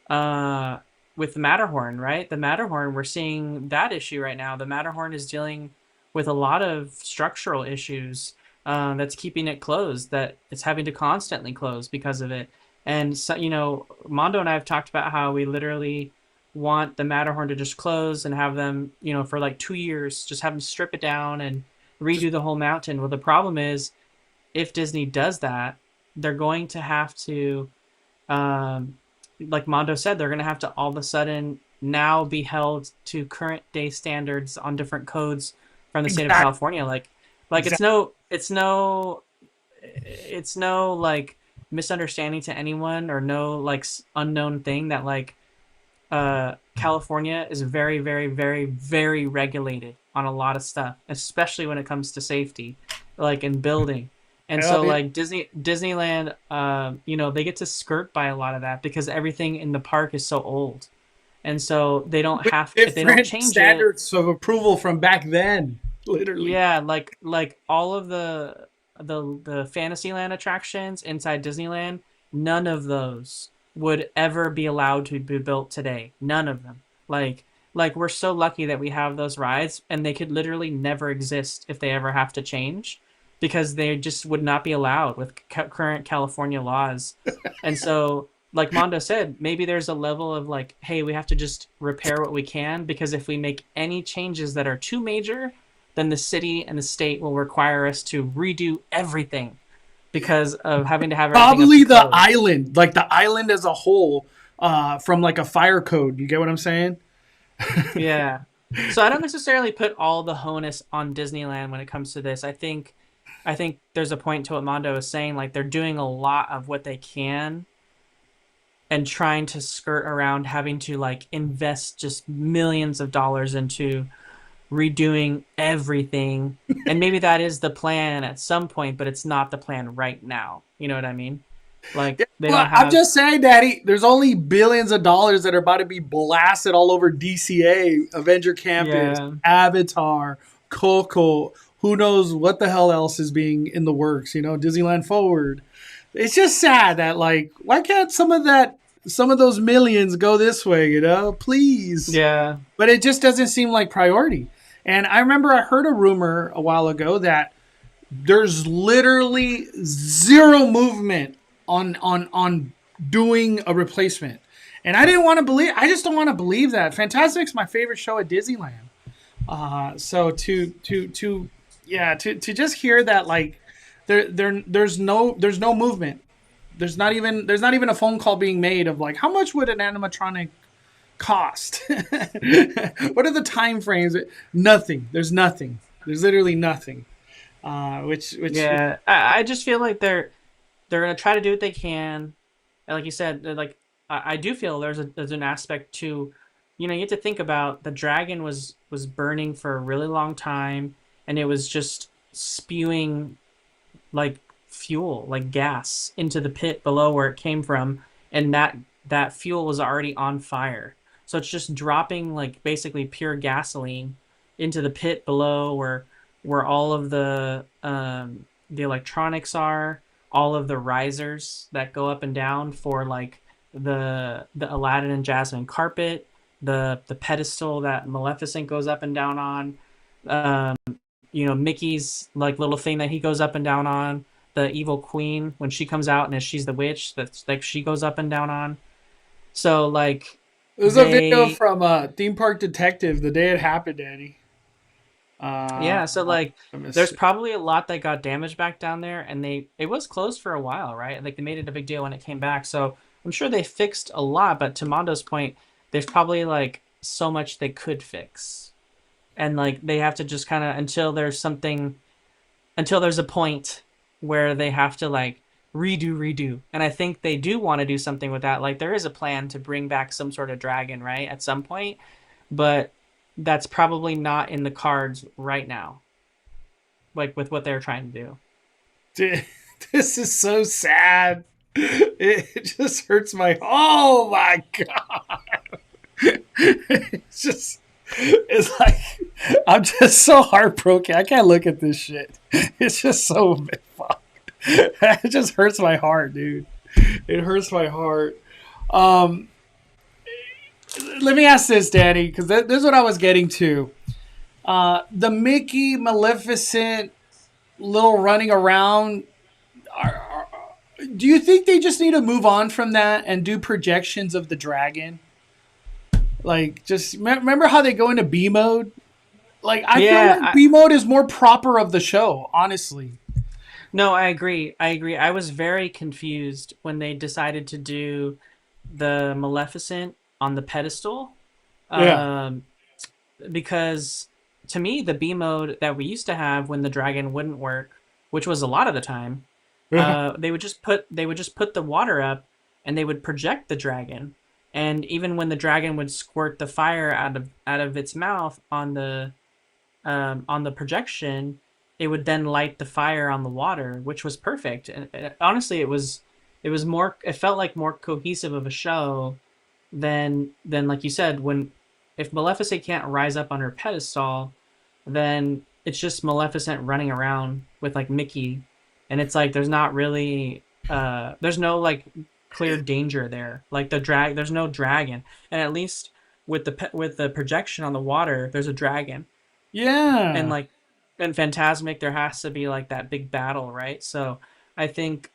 the Matterhorn, right? The Matterhorn, we're seeing that issue right now. The Matterhorn is dealing with a lot of structural issues that's keeping it closed. That it's having to constantly close because of it. And so, Mondo and I have talked about how we literally want the Matterhorn to just close and have them, for like 2 years, just have them strip it down and redo the whole mountain. Well, the problem is, if Disney does that, they're going to have to, like Mondo said, they're going to have to all of a sudden now be held to current day standards on different codes from the state of California. Like Exactly. it's no like misunderstanding to anyone, or no like unknown thing that like California is very, very, very, very regulated on a lot of stuff, especially when it comes to safety, like in building. And so Hell yeah. like Disneyland, they get to skirt by a lot of that because everything in the park is so old. And so they don't With have, if they don't different change it, standards of approval from back then, literally. yeah, like all of the Fantasyland attractions inside Disneyland, none of those would ever be allowed to be built today. None of them. Like we're so lucky that we have those rides, and they could literally never exist if they ever have to change, because they just would not be allowed with current California laws. And so like Mondo said, maybe there's a level of like, hey, we have to just repair what we can, because if we make any changes that are too major, then the city and the state will require us to redo everything because of having to have everything up to Probably the code. island, like the island as a whole, from like a fire code. You get what I'm saying? Yeah. So I don't necessarily put all the onus on Disneyland when it comes to this. I think there's a point to what Mondo is saying, like they're doing a lot of what they can and trying to skirt around having to like invest just millions of dollars into redoing everything. And maybe that is the plan at some point, but it's not the plan right now. You know what I mean? Like they Well, don't I'm have. just saying, Daddy. There's only billions of dollars that are about to be blasted all over DCA, Avenger Campus, Yeah. Avatar, Coco. Who knows what the hell else is being in the works? Disneyland Forward. It's just sad that like, why can't some of those millions go this way? Please. Yeah. But it just doesn't seem like priority. And I remember I heard a rumor a while ago that there's literally zero movement on doing a replacement. And I didn't want to believe. I just don't want to believe that. Fantasmic's my favorite show at Disneyland. So to just hear that like there's no movement. There's not even a phone call being made of like how much would an animatronic cost? What are the time frames? Nothing. There's nothing. There's literally nothing. Which Yeah. I just feel like they're gonna try to do what they can. And like you said, like I do feel there's an aspect to, you have to think about the dragon was burning for a really long time, and it was just spewing like fuel, like gas, into the pit below where it came from, and that fuel was already on fire. So it's just dropping like basically pure gasoline into the pit below where all of the electronics are, all of the risers that go up and down for like the Aladdin and Jasmine carpet, the pedestal that Maleficent goes up and down on, Mickey's like little thing that he goes up and down on, the evil queen when she comes out and as she's the witch that's like she goes up and down on. So like there's a video they from Theme Park Detective the day it happened, Danny. Uh, yeah, so like let me there's see. probably a lot that got damaged back down there, and it was closed for a while, right? Like they made it a big deal when it came back. So I'm sure they fixed a lot, but to Mondo's point, there's probably like so much they could fix. And like they have to just kind of until there's a point where they have to like redo. And I think they do want to do something with that. Like there is a plan to bring back some sort of dragon, right? At some point, but that's probably not in the cards right now, like with what they're trying to do. Dude, this is so sad. It just hurts my. Oh my god! It's like I'm just so heartbroken. I can't look at this shit. It's just so fuck. It just hurts my heart, dude. It hurts my heart. Um, Let me ask this, Danny, because this is what I was getting to. The Mickey Maleficent little running around. Do you think they just need to move on from that and do projections of the dragon? Like, just remember how they go into B mode? Like, I feel Yeah, like B mode is more proper of the show, honestly. no, I agree. I was very confused when they decided to do the Maleficent on the pedestal, Yeah. um, because to me the B mode that we used to have when the dragon wouldn't work, which was a lot of the time, they would just put the water up and they would project the dragon, and even when the dragon would squirt the fire out of its mouth on the projection, it would then light the fire on the water, which was perfect. And honestly, it was more. It felt like more cohesive of a show than like you said, when if Maleficent can't rise up on her pedestal, then it's just Maleficent running around with like Mickey, and it's like there's not really there's no like clear danger there. Like there's no dragon, and at least with the projection on the water, there's a dragon, and Yeah. like in Fantasmic, there has to be like that big battle, right? So I think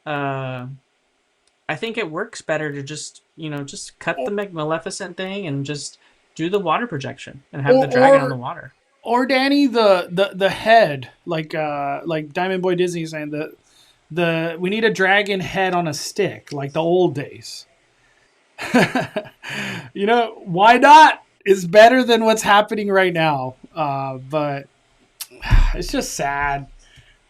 I think it works better to just just cut the Maleficent thing and just do the water projection and have Or the dragon on or the water. or Danny, the head, like Diamond Boy Disney saying, the we need a dragon head on a stick like the old days. Why not? It's better than what's happening right now. But it's just sad.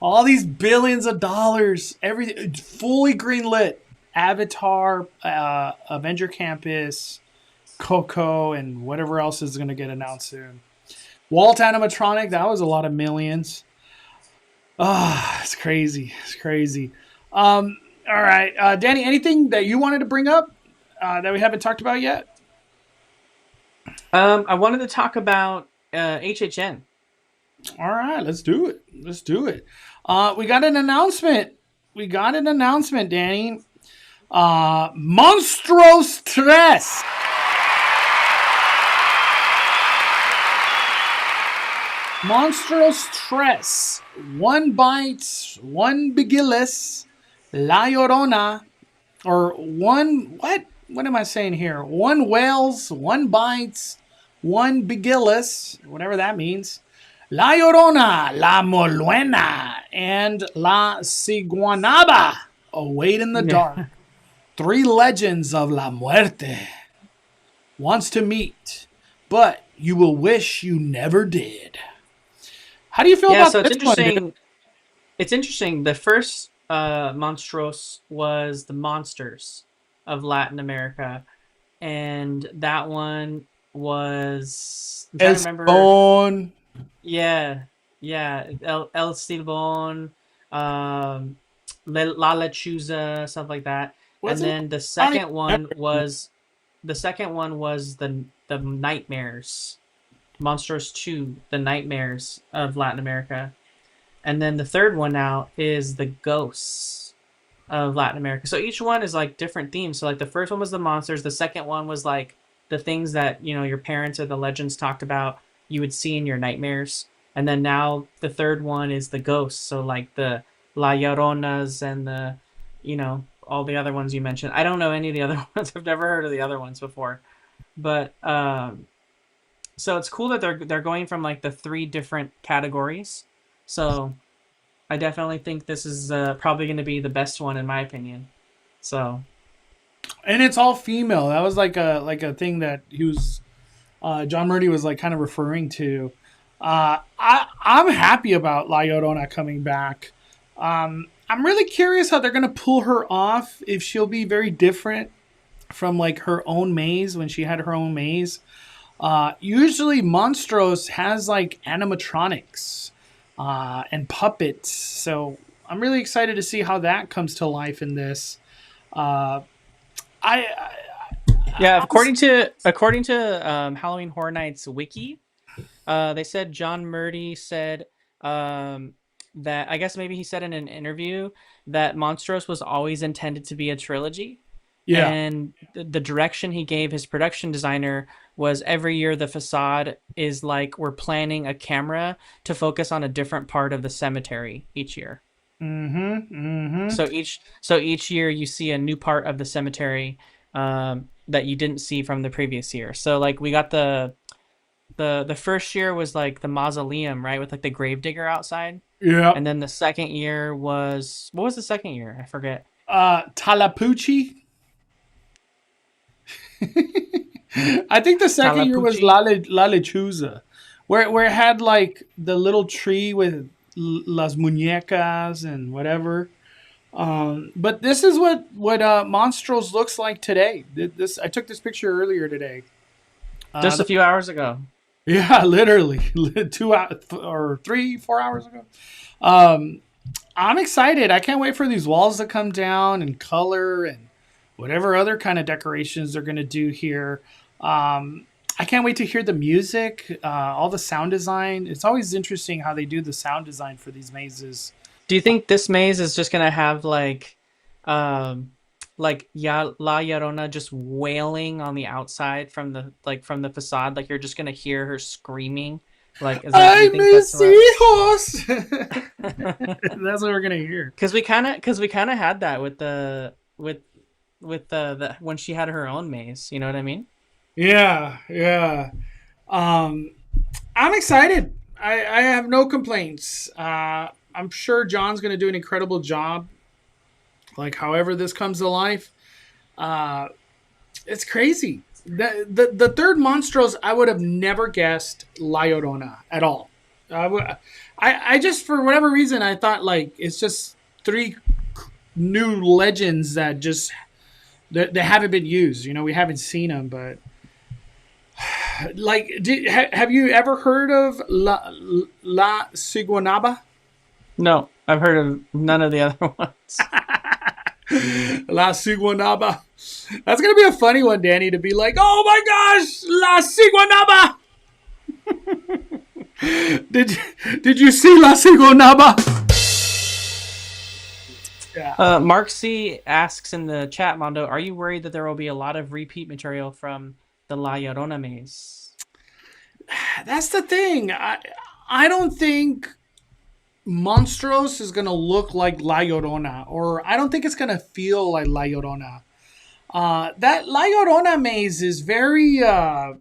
All these billions of dollars, everything fully greenlit. Avatar, Avenger Campus, Coco, and whatever else is going to get announced soon. Walt animatronic, that was a lot of millions. It's crazy. It's crazy. All right, Danny, anything that you wanted to bring up that we haven't talked about yet? I wanted to talk about HHN. All right, let's do it. We got an announcement. Danny. Monstros Tres. Monstros Tres. One Bites, One Bigillis, La Llorona, or one, what am I saying here? One Whales, One Bites, One Bigillis, whatever that means. La Llorona, La Moluena, and La Ciguanaba await in the dark. Three legends of La Muerte wants to meet, but you will wish you never did. How do you feel about so this it's interesting. one, dude? It's interesting. The first Monstros was the Monsters of Latin America, and that one was I'm trying to remember. Bon. Yeah, El Silbon, La Lechuza, stuff like that. And then the second one was the Nightmares, Monsters 2, the Nightmares of Latin America. And then the third one now is the Ghosts of Latin America. So each one is like different themes. So like the first one was the monsters, the second one was like the things that, your parents or the legends talked about you would see in your nightmares. And then now the third one is the ghosts. So like the La Lloronas and the, all the other ones you mentioned. I don't know any of the other ones. I've never heard of the other ones before. But so it's cool that they're going from like the 3 different categories. So I definitely think this is probably going to be the best one in my opinion. So, and it's all female. That was like a thing that he was John Murdy was like kind of referring to. I'm happy about La Llorona coming back. I'm really curious how they're going to pull her off, if she'll be very different from like her own maze when she had her own maze. Usually Monstros has like animatronics and puppets. So I'm really excited to see how that comes to life in this. According to Halloween Horror Nights wiki, they said John Murdy said that, I guess maybe he said in an interview that Monstros was always intended to be a trilogy. Yeah. And the direction he gave his production designer was every year the facade is like we're planning a camera to focus on a different part of the cemetery each year. So each year you see a new part of the cemetery that you didn't see from the previous year. So like we got the first year was like the mausoleum, right, with like the gravedigger outside. Yeah. And then the second year was, what was the second year? I forget. Talapuchi. I think the second year was La Lechuza, where it had like the little tree with las muñecas and whatever. But this is what Monstros looks like today. I took this picture earlier today. Just a few hours ago. Yeah, literally 2 hours or 3-4 hours ago. I'm excited. I can't wait for these walls to come down and color and whatever other kind of decorations they're going to do here. I can't wait to hear the music, all the sound design. It's always interesting how they do the sound design for these mazes. Do you think this maze is just going to have like La Llorona just wailing on the outside from the facade? Like you're just going to hear her screaming? Like, is that, I miss hijos. That's what we're going to hear. Because we kind of had that with with the when she had her own maze. You know what I mean? Yeah, yeah. I'm excited. I have no complaints. I'm sure John's going to do an incredible job. Like, however this comes to life, it's crazy. The third Monstros, I would have never guessed La Llorona at all. I just, for whatever reason, I thought, like, it's just three new legends that just they haven't been used. You know, we haven't seen them, but like, have you ever heard of La Siguanaba? No, I've heard of none of the other ones. La Siguanaba. That's gonna be a funny one, Danny, to be like, oh my gosh, La Siguanaba. Did you see La Siguanaba? Yeah. Mark C asks in the chat, Mondo, are you worried that there will be a lot of repeat material from the La Llorona maze? That's the thing. I don't think Monstros is going to look like La Llorona, or I don't think it's going to feel like La Llorona. That La Llorona maze is very, I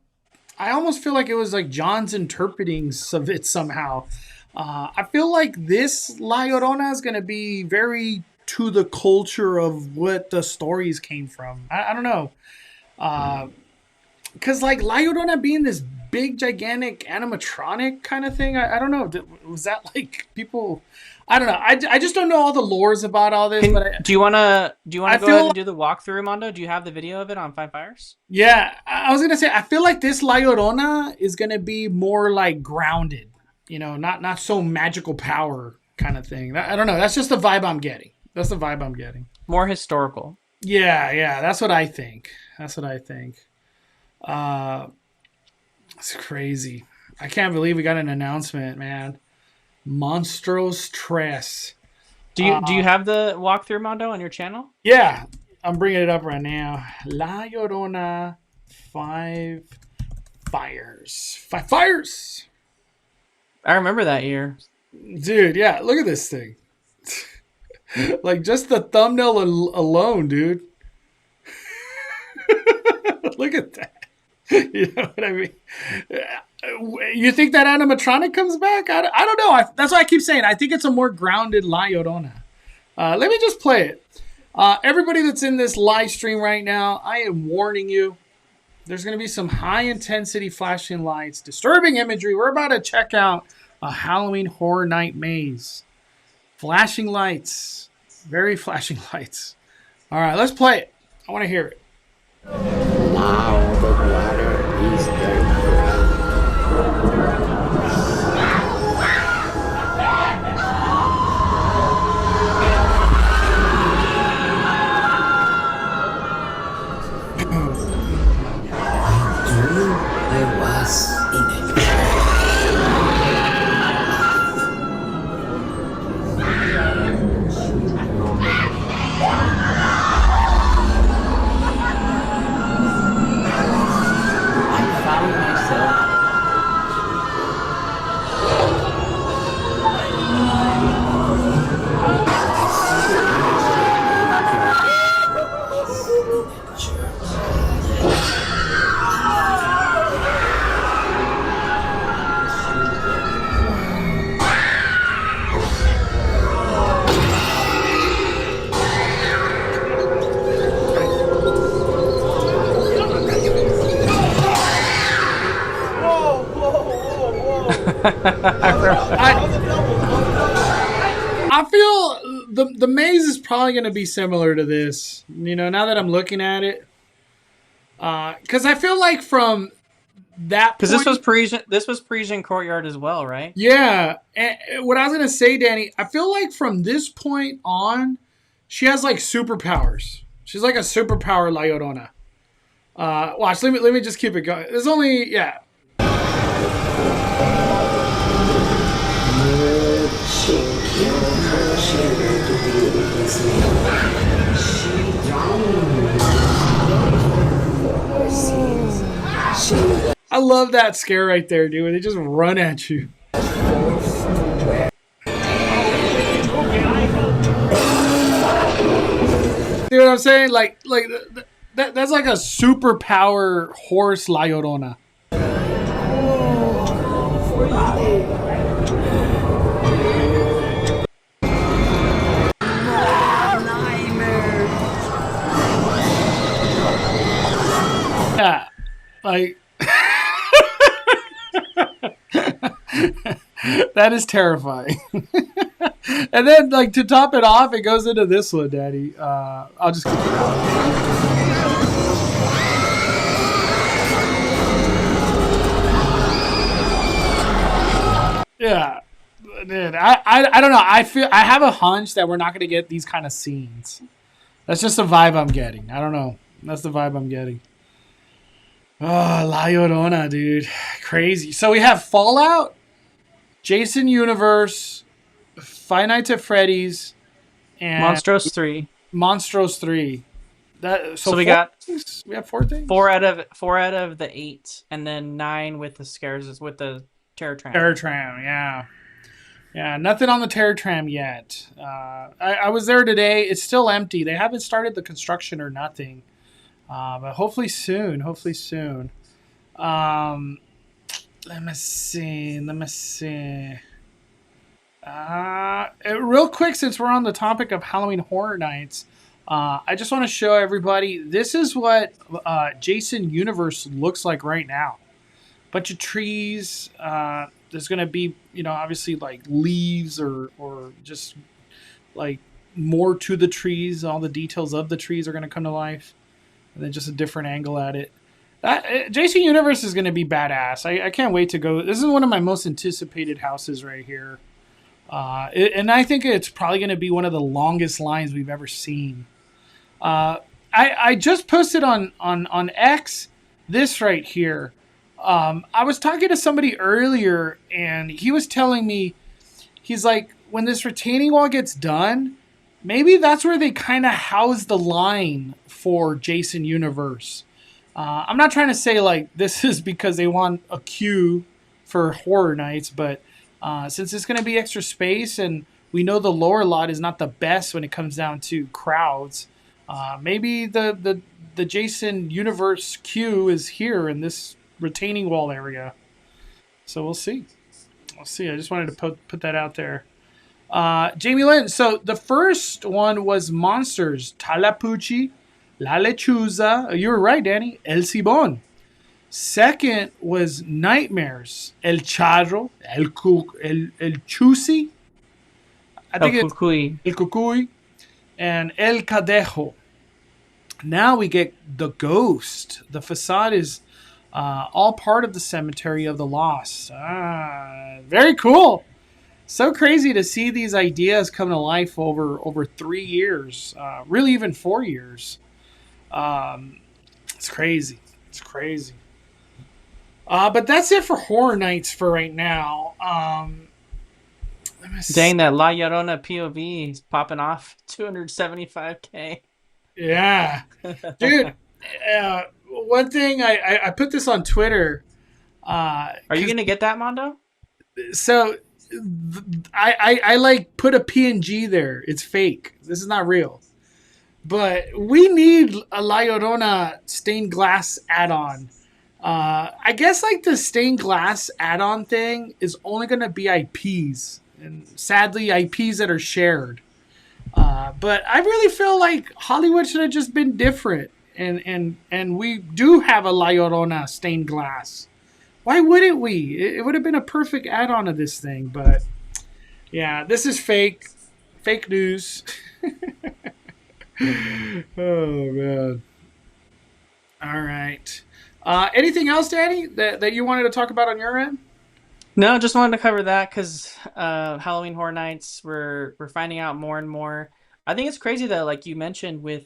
almost feel like it was like John's interpreting of it somehow. I feel like this La Llorona is going to be very to the culture of what the stories came from. I don't know. Because like La Llorona being this big, gigantic animatronic kind of thing, I don't know. Was that like people? I don't know. I just don't know all the lores about all this. Do you wanna go ahead and do the walkthrough, Mondo? Do you have the video of it on Five Fires? Yeah, I was gonna say I feel like this La Llorona is gonna be more like grounded. You know, not so magical power kind of thing. I don't know. That's just the vibe I'm getting. More historical. Yeah. That's what I think. It's crazy. I can't believe we got an announcement, man. Monstros Tres. Do you have the walkthrough, Mondo, on your channel? Yeah, I'm bringing it up right now. La Llorona, Five Fires. I remember that year. Dude, yeah, look at this thing. Like, just the thumbnail alone, dude. Look at that. You know what I mean? You think that animatronic comes back? I don't know. That's why I keep saying I think it's a more grounded La Llorona. Let me just play it. Everybody that's in this live stream right now, I am warning you. There's going to be some high-intensity flashing lights, disturbing imagery. We're about to check out a Halloween Horror Night maze. Flashing lights. Very flashing lights. All right, let's play it. I want to hear it. Now the water is I was in a I feel the maze is probably going to be similar to this. You know, now that I'm looking at it, because I feel like from that because this was Parisian Courtyard as well, right? Yeah, and what I was going to say, Danny, I feel like from this point on, she has like superpowers. She's like a superpower La Llorona. Watch, let me just keep it going. There's only I love that scare right there, dude. Where they just run at you. See what I'm saying? That's like a superpower horse La Llorona. Yeah, like that is terrifying. And then, like, to top it off, it goes into this one, Daddy. I'll just keep it out. Yeah, dude. I don't know. I have a hunch that we're not going to get these kind of scenes. That's just the vibe I'm getting. I don't know. That's the vibe I'm getting. Oh, La Llorona, dude. Crazy. So we have Fallout, Jason Universe, Five Nights at Freddy's, and Monstros 3. Monstros 3. So we got we have 4 things. Four out of the 8, and then 9 with the scares with the Terror Tram. Terror Tram, yeah. Yeah, nothing on the Terror Tram yet. I was there today. It's still empty. They haven't started the construction or nothing. But hopefully soon. Let me see. Real quick, since we're on the topic of Halloween Horror Nights, I just want to show everybody, this is what Jason Universe looks like right now. Bunch of trees. There's going to be, obviously like leaves or just like more to the trees. All the details of the trees are going to come to life. And then just a different angle at it. Jason Universe is going to be badass. I can't wait to go. This is one of my most anticipated houses right here. And I think it's probably going to be one of the longest lines we've ever seen. I just posted on X this right here. I was talking to somebody earlier, and he was telling me, he's like, when this retaining wall gets done, maybe that's where they kind of house the line for Jason Universe. I'm not trying to say like this is because they want a queue for Horror Nights, but since it's going to be extra space and we know the lower lot is not the best when it comes down to crowds, maybe the Jason Universe queue is here in this retaining wall area. So we'll see. I just wanted to put that out there. Jamie Lynn, so the first one was Monsters, Talapucci, La Lechuza. You were right, Danny. El Cibon. Second was Nightmares, El Charro, El Chusi. I think El it's Cucuy. El Cucuy, and El Cadejo. Now we get the Ghost. The facade is all part of the Cemetery of the Lost. Very cool. So crazy to see these ideas come to life over 3 years, really even 4 years. It's crazy. But that's it for Horror Nights for right now. Dang, that La Llorona POV is popping off 275K. Yeah, dude. One thing I put this on Twitter. Are you gonna get that, Mondo? So I like put a PNG there. It's fake. This is not real. But we need a La Llorona stained glass add-on. I guess like the stained glass add-on thing is only going to be IPs. And sadly, IPs that are shared. But I really feel like Hollywood should have just been different. And we do have a La Llorona stained glass. Why wouldn't we? It would have been a perfect add-on to this thing. But yeah, this is fake. Fake news. Oh, man. All right. Anything else, Danny, that you wanted to talk about on your end? No, just wanted to cover that because Halloween Horror Nights, we're finding out more and more. I think it's crazy though, like you mentioned with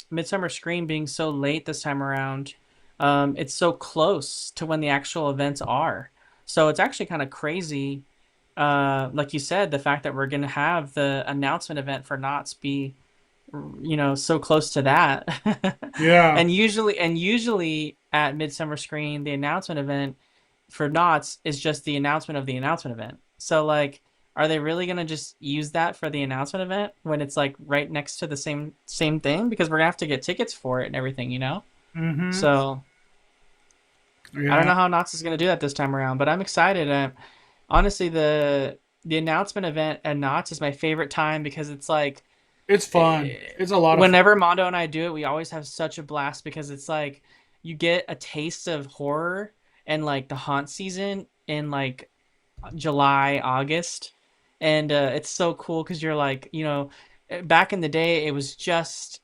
Midsummer Scream being so late this time around. It's so close to when the actual events are. So it's actually kind of crazy, like you said, the fact that we're going to have the announcement event for Knott's be, so close to that. Yeah. And usually at Midsummer Scream, the announcement event for Knott's is just the announcement of the announcement event. So like are they really gonna just use that for the announcement event when it's like right next to the same thing? Because we're gonna have to get tickets for it and everything, you know. Mm-hmm. So I don't Yeah. know how Knott's is gonna do that this time around, but I'm excited. Honestly, the announcement event at Knott's is my favorite time because it's like It's fun. It's a lot of fun. whenever Mondo and I do it, we always have such a blast because it's like you get a taste of horror and like the haunt season in like July, August, and it's so cool because you're like, back in the day, it was just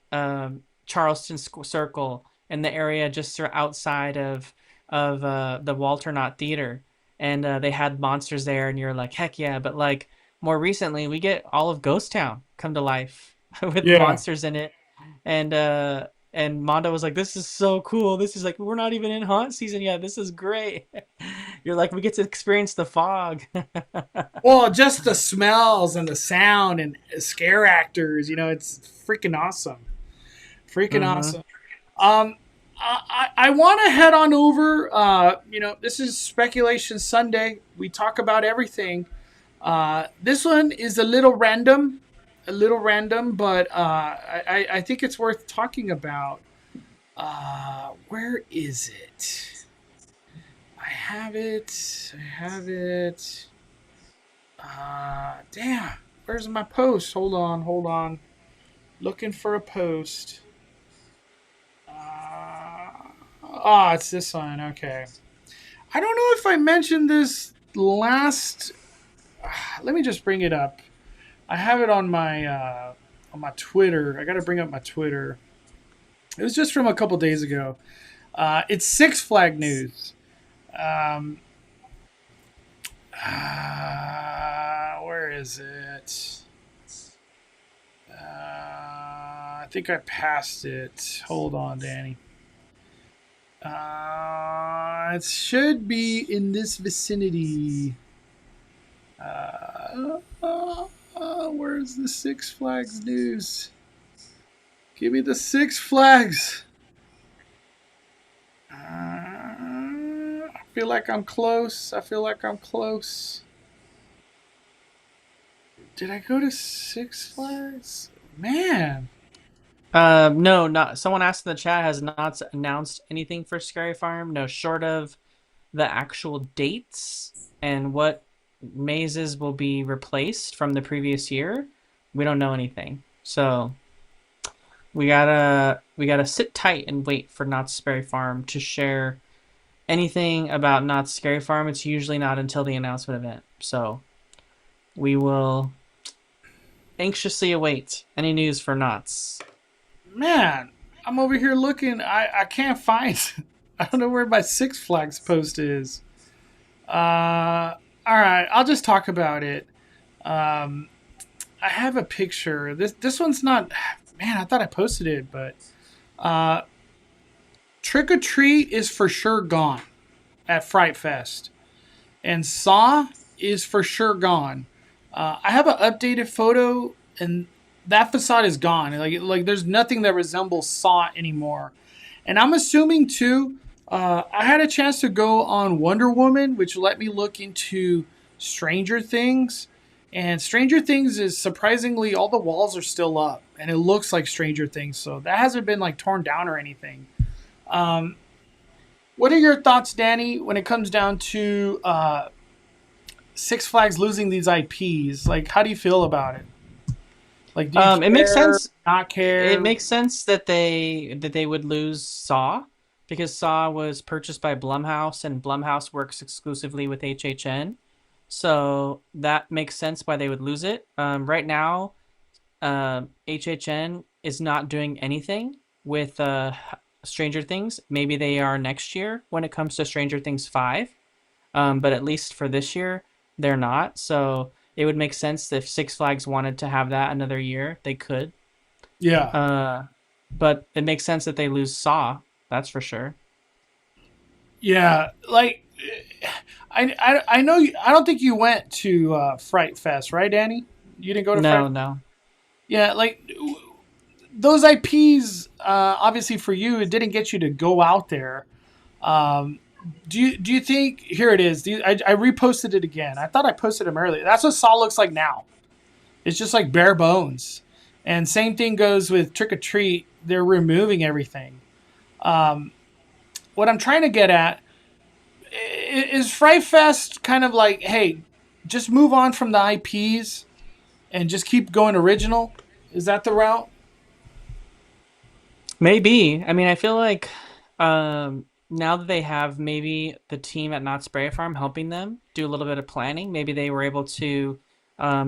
Charleston Circle and the area just outside of the Walter Knott Theater, and they had monsters there, and you're like, heck yeah! But like more recently, we get all of Ghost Town come to life with Yeah. monsters in it, and Mondo was like, "This is so cool. This is like we're not even in haunt season yet. This is great." You're like, we get to experience the fog. Well, just the smells and the sound and scare actors, it's freaking awesome. Freaking Mm-hmm. awesome. I want to head on over. This is Speculation Sunday. We talk about everything. This one is a little random, but I think it's worth talking about. Where is it? I have it. I have it. Damn. Where's my post? Hold on. Looking for a post. It's this one. Okay. I don't know if I mentioned this last. Let me just bring it up. I have it on my Twitter. I got to bring up my Twitter. It was just from a couple days ago. It's Six Flag news. Where is it? I think I passed it. Hold on, Danny. It should be in this vicinity. Where's the Six Flags news? Give me the Six Flags. I feel like I'm close. Did I go to Six Flags? Man. No, not someone asked in the chat, has not announced anything for Scary Farm, no, short of the actual dates and what mazes will be replaced from the previous year. We don't know anything. So we gotta sit tight and wait for Knott's Scary Farm to share anything about Knott's Scary Farm. It's usually not until the announcement event. So we will anxiously await any news for Knott's. Man, I'm over here looking. I can't find. I don't know where my Six Flags post is. All right, I'll just talk about it. I have a picture. This one's not. Man, I thought I posted it, but Trick or Treat is for sure gone at Fright Fest, and Saw is for sure gone. I have an updated photo, and that facade is gone. Like there's nothing that resembles Saw anymore. And I'm assuming too. I had a chance to go on Wonder Woman, which let me look into Stranger Things. And Stranger Things is surprisingly all the walls are still up, and it looks like Stranger Things. So that hasn't been like torn down or anything. What are your thoughts, Danny, when it comes down to Six Flags losing these IPs? Like, how do you feel about it? Like, do you It makes care, sense. not care? It makes sense that they would lose Saw because Saw was purchased by Blumhouse and Blumhouse works exclusively with HHN. So that makes sense why they would lose it. Right now, HHN is not doing anything with Stranger Things. Maybe they are next year when it comes to Stranger Things 5. But at least for this year, they're not. So it would make sense if Six Flags wanted to have that another year, they could. Yeah. But it makes sense that they lose Saw. That's for sure. Yeah. Like, I know. I don't think you went to Fright Fest, right, Danny? You didn't go to Fright. No. Yeah. Like those IPs. Obviously, for you, it didn't get you to go out there. Do you think here it is? I reposted it again. I thought I posted them earlier. That's what Saw looks like now. It's just like bare bones. And same thing goes with Trick or Treat. They're removing everything. What I'm trying to get at is Fright Fest kind of like, hey, just move on from the IPs and just keep going original? Is that the route? Maybe. I mean, I feel like now that they have maybe the team at Knott Spray Farm helping them do a little bit of planning, maybe they were able to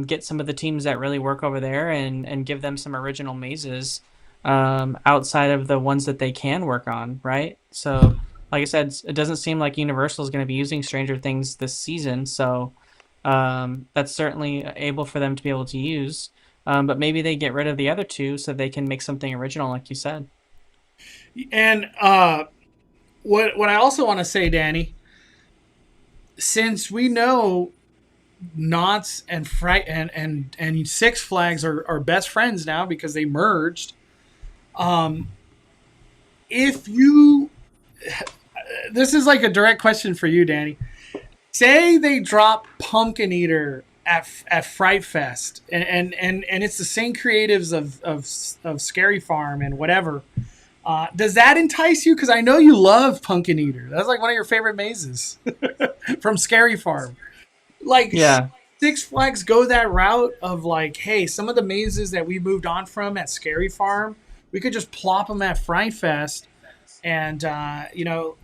get some of the teams that really work over there and give them some original mazes outside of the ones that they can work on, right? So, like I said, it doesn't seem like Universal is going to be using Stranger Things this season, so that's certainly able for them to be able to use. But maybe they get rid of the other two so they can make something original, like you said. And what I also want to say, Danny, since we know Knott's and Fright and Six Flags are best friends now because they merged. If you, this is like a direct question for you, Danny. Say they drop Pumpkin Eater at Fright Fest, and it's the same creatives of Scary Farm and whatever. Does that entice you? Because I know you love Pumpkin Eater. That's like one of your favorite mazes from Scary Farm. Like, Yeah. Six Flags go that route of like, hey, some of the mazes that we moved on from at Scary Farm, we could just plop them at Fright Fest and,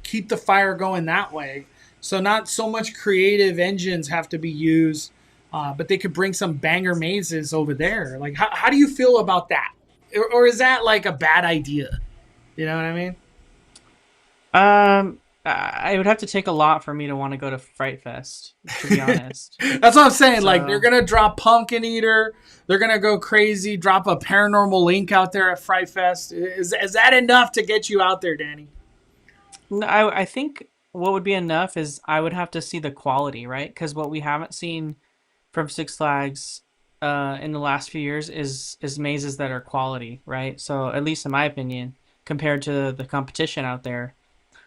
keep the fire going that way. So not so much creative engines have to be used, but they could bring some banger mazes over there. Like, how do you feel about that? Or is that like a bad idea? You know what I mean? I would have to take a lot for me to want to go to Fright Fest, to be honest. That's what I'm saying. Like, So, they're going to drop Pumpkin Eater. They're going to go crazy, drop a Paranormal Link out there at Fright Fest. Is that enough to get you out there, Danny? no, I think what would be enough is I would have to see the quality, right? Because what we haven't seen from Six Flags in the last few years is mazes that are quality, right? So at least in my opinion, compared to the competition out there.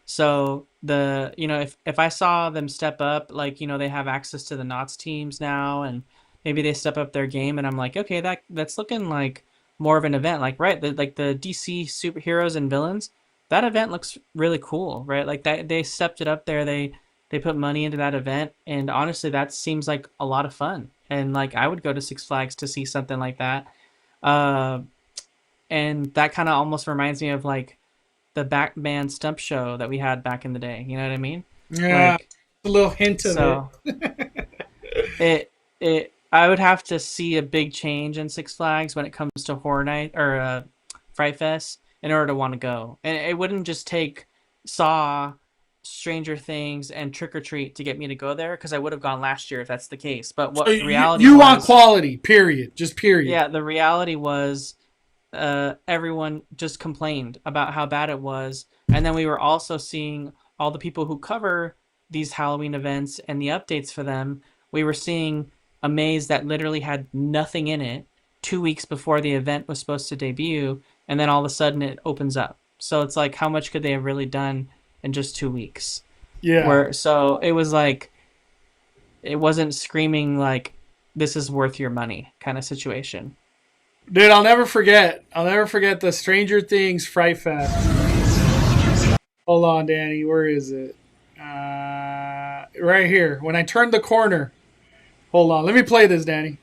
So if I saw them step up, like they have access to the Knots teams now, and maybe they step up their game, and I'm like, okay, that's looking like more of an event, like right, like the DC superheroes and villains. That event looks really cool, right? Like that they stepped it up there. They put money into that event, and honestly, that seems like a lot of fun. And like I would go to Six Flags to see something like that. Uh, and that kind of almost reminds me of like the Batman stump show that we had back in the day. You know what I mean? Yeah, Like a little hint of so it I would have to see a big change in Six Flags when it comes to Horror Night or Fright Fest in order to want to go. And it wouldn't just take Saw, Stranger Things, and Trick or Treat to get me to go there because I would have gone last year if that's the case. But what So the reality you want was, quality, period. Just period. yeah, the reality was everyone just complained about how bad it was. And then we were also seeing all the people who cover these Halloween events and the updates for them. We were seeing a maze that literally had nothing in it 2 weeks before the event was supposed to debut. And then all of a sudden it opens up. So it's like, how much could they have really done in just 2 weeks? Yeah. So it was like, it wasn't screaming like, this is worth your money kind of situation. Dude, I'll never forget. I'll never forget the Stranger Things Fright Fest. Hold on, Danny. Where is it? Right here. When I turned the corner. Hold on. Let me play this, Danny.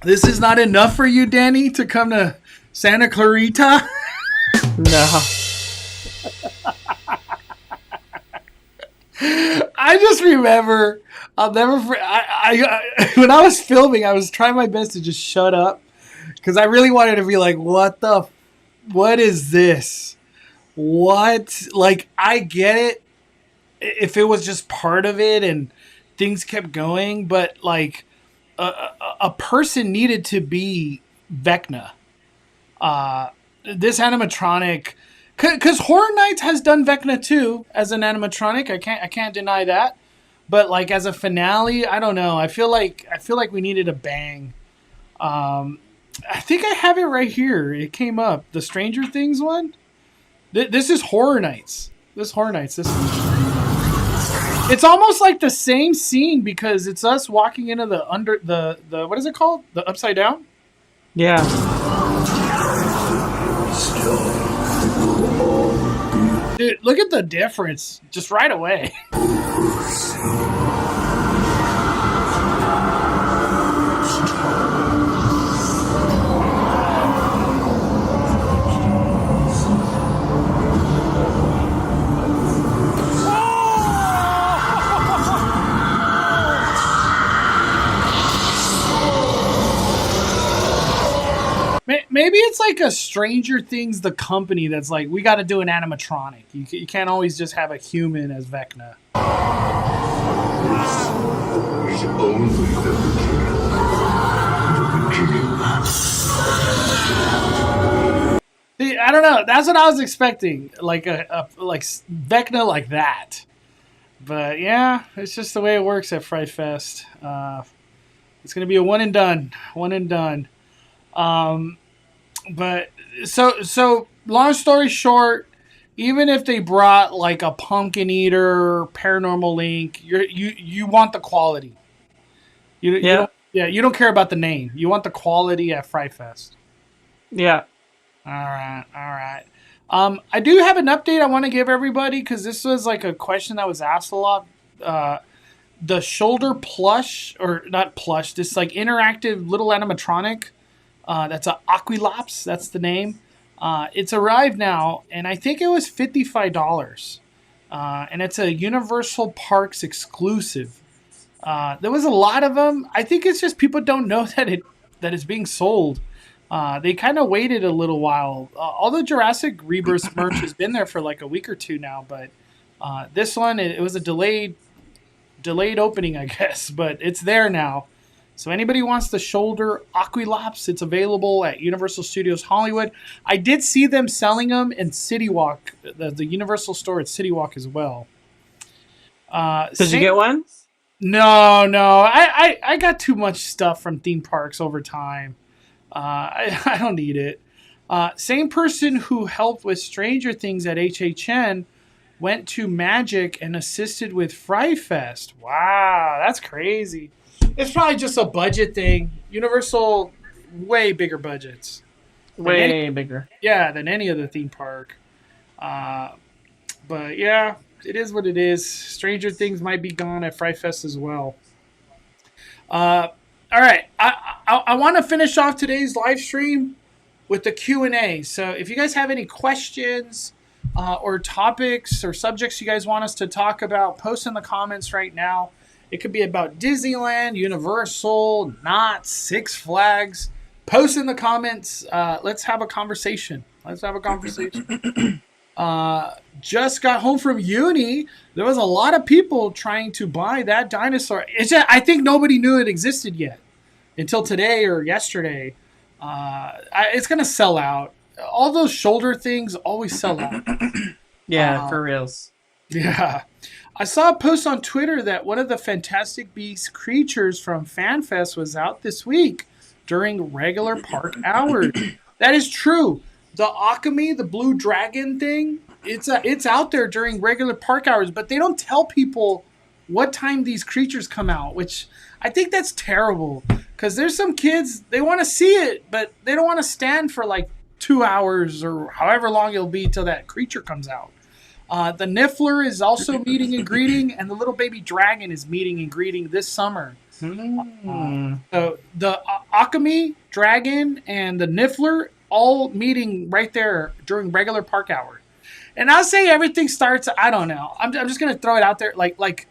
This is not enough for you, Danny, to come to Santa Clarita? No. I just remember, I'll never. When I was filming, I was trying my best to just shut up because I really wanted to be like, what is this? What? Like, I get it. if it was just part of it and things kept going, but like a person needed to be Vecna. This animatronic, because Horror Nights has done Vecna too as an animatronic. I can't deny that. But like as a finale, I don't know. I feel like we needed a bang. I think I have it right here. It came up, the Stranger Things one. This is Horror Nights. This it's almost like the same scene because it's us walking into the what is it called? The upside down? Yeah. Dude, look at the difference just right away. Maybe it's like a Stranger Things, the company that's like, we got to do an animatronic. You can't always just have a human as Vecna. See, I don't know. That's what I was expecting, like like Vecna like that. But yeah, it's just the way it works at Fright Fest. It's gonna be a one and done. But so long story short, even if they brought like a Pumpkin Eater, Paranormal Link, you want the quality. You don't care about the name. You want the quality at Fright Fest. Yeah. All right. I do have an update I want to give everybody because this was like a question that was asked a lot. The shoulder plush, or not plush, this like interactive little animatronic. That's a Aquilops. That's the name. It's arrived now, and I think it was $55. And it's a Universal Parks exclusive. There was a lot of them. I think it's just people don't know that it's being sold. They kind of waited a little while. All the Jurassic Rebirth merch has been there for like a week or two now, but this one, it was a delayed opening, I guess, but it's there now. So anybody wants the shoulder Aquilops, it's available at Universal Studios Hollywood. I did see them selling them in City Walk, the Universal store at City Walk as well. Did you get one? No. I got too much stuff from theme parks over time. I don't need it. Same person who helped with Stranger Things at HHN went to Magic and assisted with Fright Fest. Wow, that's crazy. It's probably just a budget thing. Universal, way bigger budgets. Way bigger. Yeah, than any other theme park. But yeah, it is what it is. Stranger Things might be gone at Fright Fest as well. All right, I want to finish off today's live stream with the Q&A. So if you guys have any questions or topics or subjects you guys want us to talk about, post in the comments right now. It could be about Disneyland, Universal, Knott, Six Flags. Post in the comments. Let's have a conversation. Just got home from uni. There was a lot of people trying to buy that dinosaur. I think nobody knew it existed yet until today or yesterday. It's going to sell out. All those shoulder things always sell out. Yeah, for reals. Yeah. I saw a post on Twitter that one of the Fantastic Beasts creatures from FanFest was out this week during regular park hours. That is true. The Akami, the blue dragon thing, it's out there during regular park hours, but they don't tell people what time these creatures come out, which I think that's terrible because there's some kids, they want to see it, but they don't want to stand for like 2 hours or however long it'll be till that creature comes out. The Niffler is also meeting and greeting, and the little baby dragon is meeting and greeting this summer. So the Akami dragon and the Niffler all meeting right there during regular park hour. And I'll say everything starts, I don't know. I'm just going to throw it out there. Like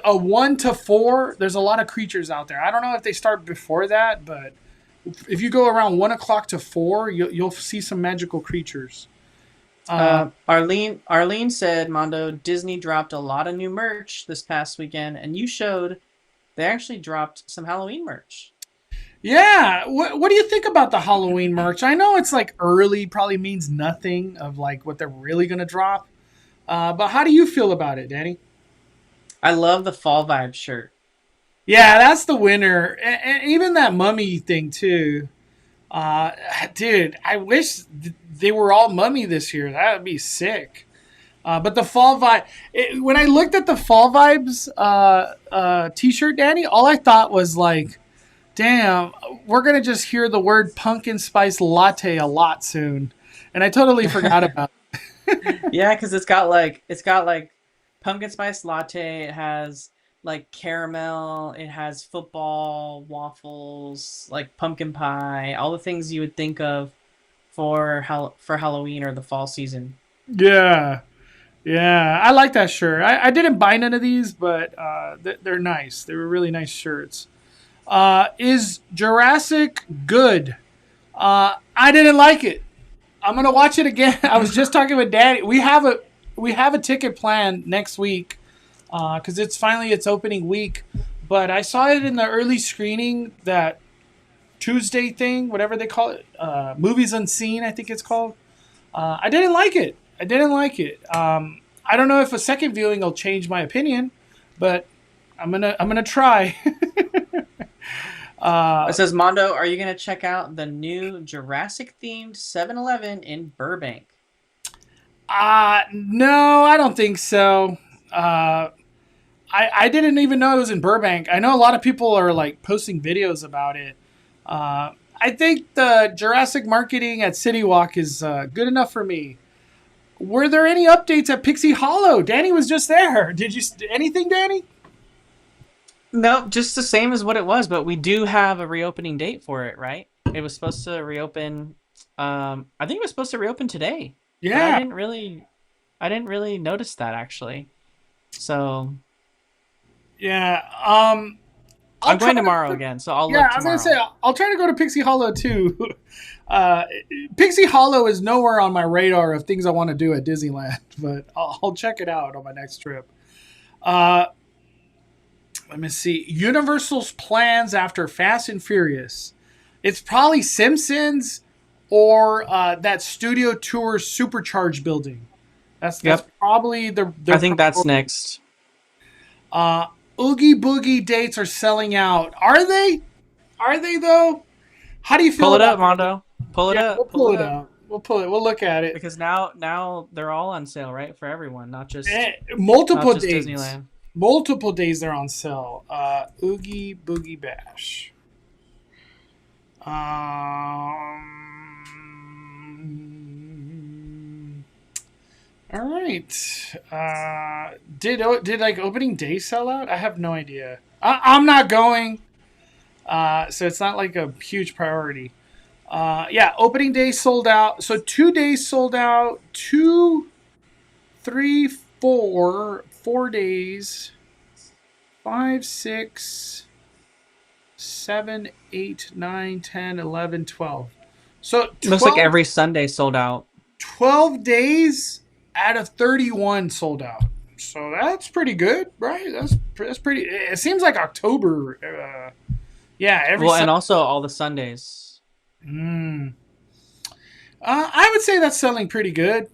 a 1 to 4, there's a lot of creatures out there. I don't know if they start before that, but if you go around 1 o'clock to 4, you'll see some magical creatures. Arlene said, Mondo, Disney dropped a lot of new merch this past weekend, and you showed they actually dropped some Halloween merch. Yeah, what do you think about the Halloween merch? I know it's like early, probably means nothing of like what they're really gonna drop. But how do you feel about it, Danny? I love the fall vibe shirt. Yeah, that's the winner, and even that mummy thing too. Uh, Dude, I wish they were all mummy this year. That would be sick. But the fall vibe, when I looked at the fall vibes T-shirt, Danny, all I thought was like, damn, we're gonna just hear the word pumpkin spice latte a lot soon, and I totally forgot about Yeah, because it's got like pumpkin spice latte. It has like caramel. It has football, waffles, like pumpkin pie, all the things you would think of for Halloween or the fall season. it. Yeah, yeah, I like that shirt. I didn't buy none of these, but they're nice. They were really nice shirts. Is Jurassic good? I didn't like it. I'm gonna watch it again. I was just talking with Daddy. We have a ticket plan next week because it's opening week. But I saw it in the early screening, that Tuesday thing, whatever they call it, movies unseen, I think it's called. I didn't like it. I didn't like it. I don't know if a second viewing will change my opinion, but I'm gonna try. It says, Mondo, are you gonna check out the new Jurassic themed 7-Eleven in Burbank? No, I don't think so. I didn't even know it was in Burbank. I know a lot of people are like posting videos about it. I think the Jurassic marketing at City Walk is good enough for me. Were there any updates at Pixie Hollow? Danny was just there. Did you anything, Danny? No, just the same as what it was, but we do have a reopening date for it, right? It was supposed to reopen. I think it was supposed to reopen today. But Yeah. I didn't really notice that actually. So Yeah. I'm try going tomorrow again, so I'll Yeah, look I was tomorrow. gonna say I'll try to go to Pixie Hollow too. Uh, Pixie Hollow is nowhere on my radar of things I want to do at Disneyland, but I'll check it out on my next trip. Uh, Let me see. Universal's plans after Fast and Furious. It's probably Simpsons or that Studio Tour Supercharge building. That's Yep. probably their I think that's next. Oogie Boogie dates are selling out. Are they? Are they though? How do you feel Pull it about up, Mondo. Pull it Yeah, up. we'll pull it up. We'll pull it. We'll look at it. Because now they're all on sale, right? For everyone, not just Multiple not just days. Disneyland. Multiple days they're on sale. Oogie Boogie Bash. All right. Did like opening day sell out? I have no idea. I'm not going. So it's not like a huge priority. Yeah, opening day sold out. So 2 days sold out. 2, 3, 4, 4 days. 5, 6, 7, 8, 9, 10, 11, 12. So 12, Looks like every Sunday sold out. 12 days out of 31 sold out. So that's pretty good, right? That's pretty. It seems like October. Yeah, every. Well, and also all the Sundays. I would say that's selling pretty good.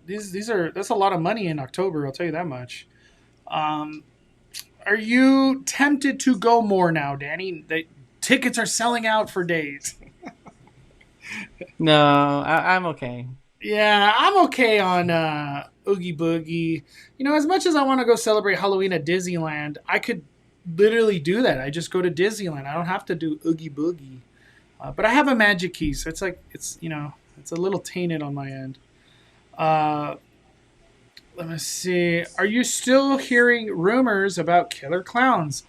That's a lot of money in October. I'll tell you that much. Are you tempted to go more now, Danny? The tickets are selling out for days. No, I'm okay. Yeah, I'm okay on Oogie Boogie. You know, as much as I want to go celebrate Halloween at Disneyland, I could literally do that. I just go to Disneyland. I don't have to do Oogie Boogie. But I have a magic key, so it's like it's a little tainted on my end. Let me see. Are you still hearing rumors about killer clowns?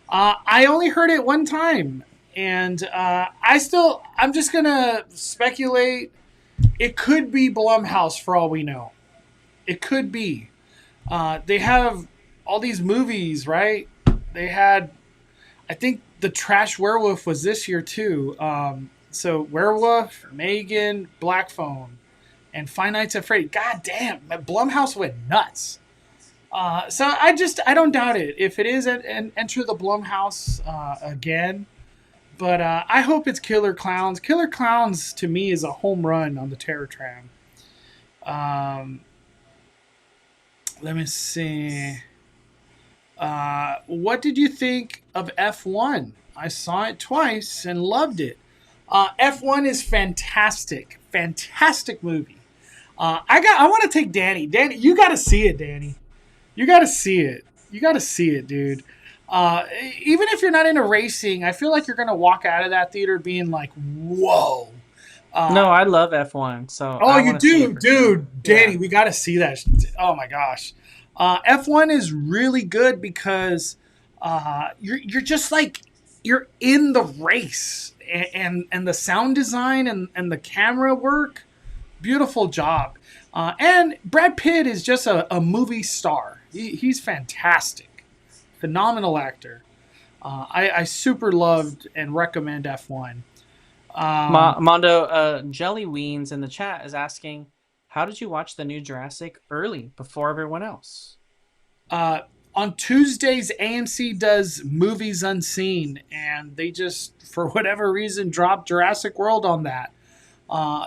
I only heard it one time, and I'm just gonna speculate. It could be Blumhouse for all we know. It could be. They have all these movies, right? They had, I think, the Trash Werewolf was this year too. So Werewolf, Megan, Black Phone, and Five Nights at Freddy. God damn, Blumhouse went nuts. So I don't doubt it. If it is Enter the Blumhouse again, but I hope it's Killer Clowns. Killer Clowns to me is a home run on the Terror Tram. Let me see. What did you think of F1? I saw it twice and loved it. F1 is fantastic. Fantastic movie. I want to take Danny. Danny, you got to see it, Danny. You got to see it. You got to see it, dude. Even if you're not into racing, I feel like you're going to walk out of that theater being like, whoa. No, I love F1. So oh, I you do, dude. Sure. Danny, we got to see that. Oh, my gosh. F1 is really good because you're just like, you're in the race. And the sound design and the camera work, beautiful job. And Brad Pitt is just a movie star. He's fantastic. Phenomenal actor. I super loved and recommend F1. Mondo, Jelly Weens in the chat is asking, how did you watch the new Jurassic early before everyone else? On Tuesdays, AMC does Movies Unseen, and they just, for whatever reason, dropped Jurassic World on that.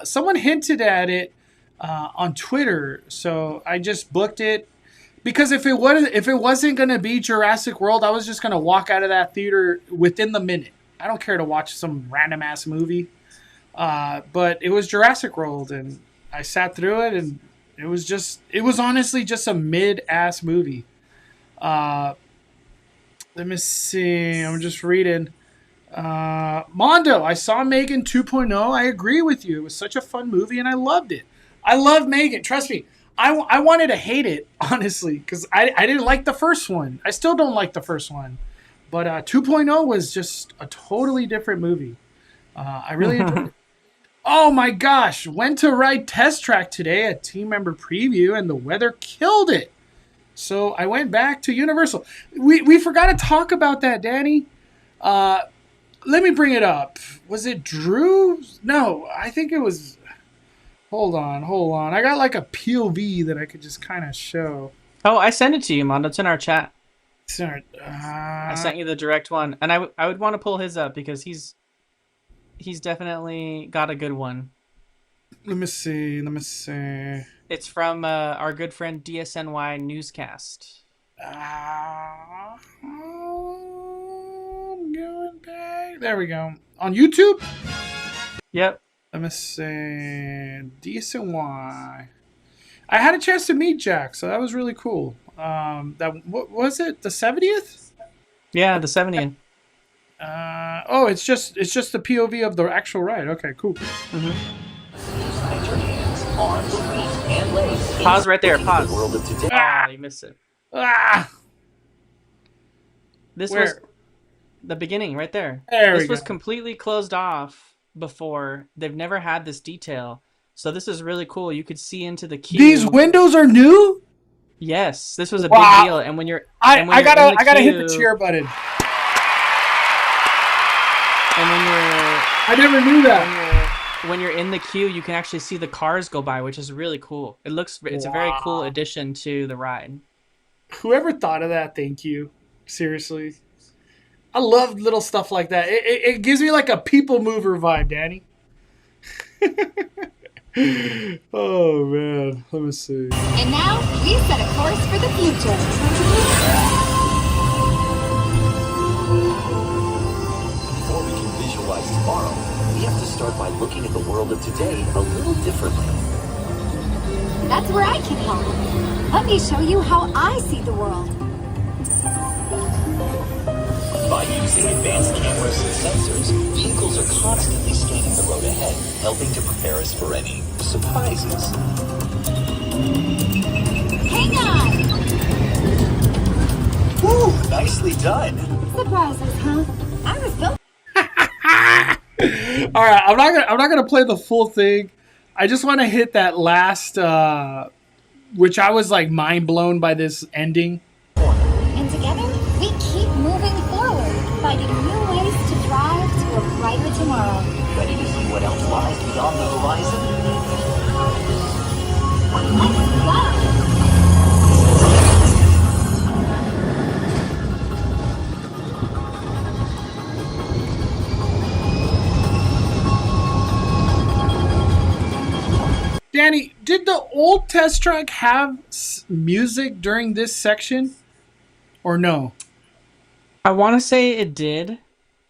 Someone hinted at it on Twitter, so I just booked it. Because if it wasn't going to be Jurassic World, I was just going to walk out of that theater within the minute. I don't care to watch some random-ass movie. But it was Jurassic World, and I sat through it, and it was honestly just a mid-ass movie. Let me see. I'm just reading. Mondo, I saw Megan 2.0. I agree with you. It was such a fun movie, and I loved it. I love Megan. Trust me. I wanted to hate it, honestly, because I didn't like the first one. I still don't like the first one. But 2.0 was just a totally different movie. I really enjoyed it. Oh, my gosh. Went to ride Test Track today at Team Member Preview, and the weather killed it. So I went back to Universal. We forgot to talk about that, Danny. Let me bring it up. Was it Drew? No, I think it was... Hold on. I got like a POV that I could just kind of show. Oh, I sent it to you, Mondo. It's in our chat. I sent you the direct one. And I would want to pull his up because he's definitely got a good one. Let me see. It's from our good friend DSNY Newscast. I'm going back. There we go. On YouTube? Yep. Let me see. DSNY. I had a chance to meet Jack, so that was really cool. What was it? The 70th? Yeah, the 70th. It's just the POV of the actual ride. Okay, cool. Mm-hmm. Pause right there. Pause. You missed it. This was the beginning right there. This was completely closed off before. They've never had this detail. So this is really cool. You could see into the queue. These windows are new? Yes. This was a big deal. And when you're I gotta hit the cheer button. And when I never knew that. When you're in the queue, you can actually see the cars go by, which is really cool. It's a very cool addition to the ride. Whoever thought of that, thank you. Seriously. I love little stuff like that. It gives me like a people mover vibe, Danny. Oh, man. Let me see. And now, we set a course for the future. Before we can visualize tomorrow, we have to start by looking at the world of today a little differently. That's where I can help. Let me show you how I see the world. By using advanced cameras and sensors, vehicles are constantly scanning the road ahead, helping to prepare us for any surprises. Hang on! Woo! Nicely done! Surprises, huh? I was built. All right, I'm not gonna play the full thing. I just want to hit that last, which I was like mind blown by this ending. And together, we keep moving forward, finding new ways to drive to a brighter tomorrow. Ready to see what else lies beyond the horizon? Danny, did the old test track have music during this section, or no? I want to say it did.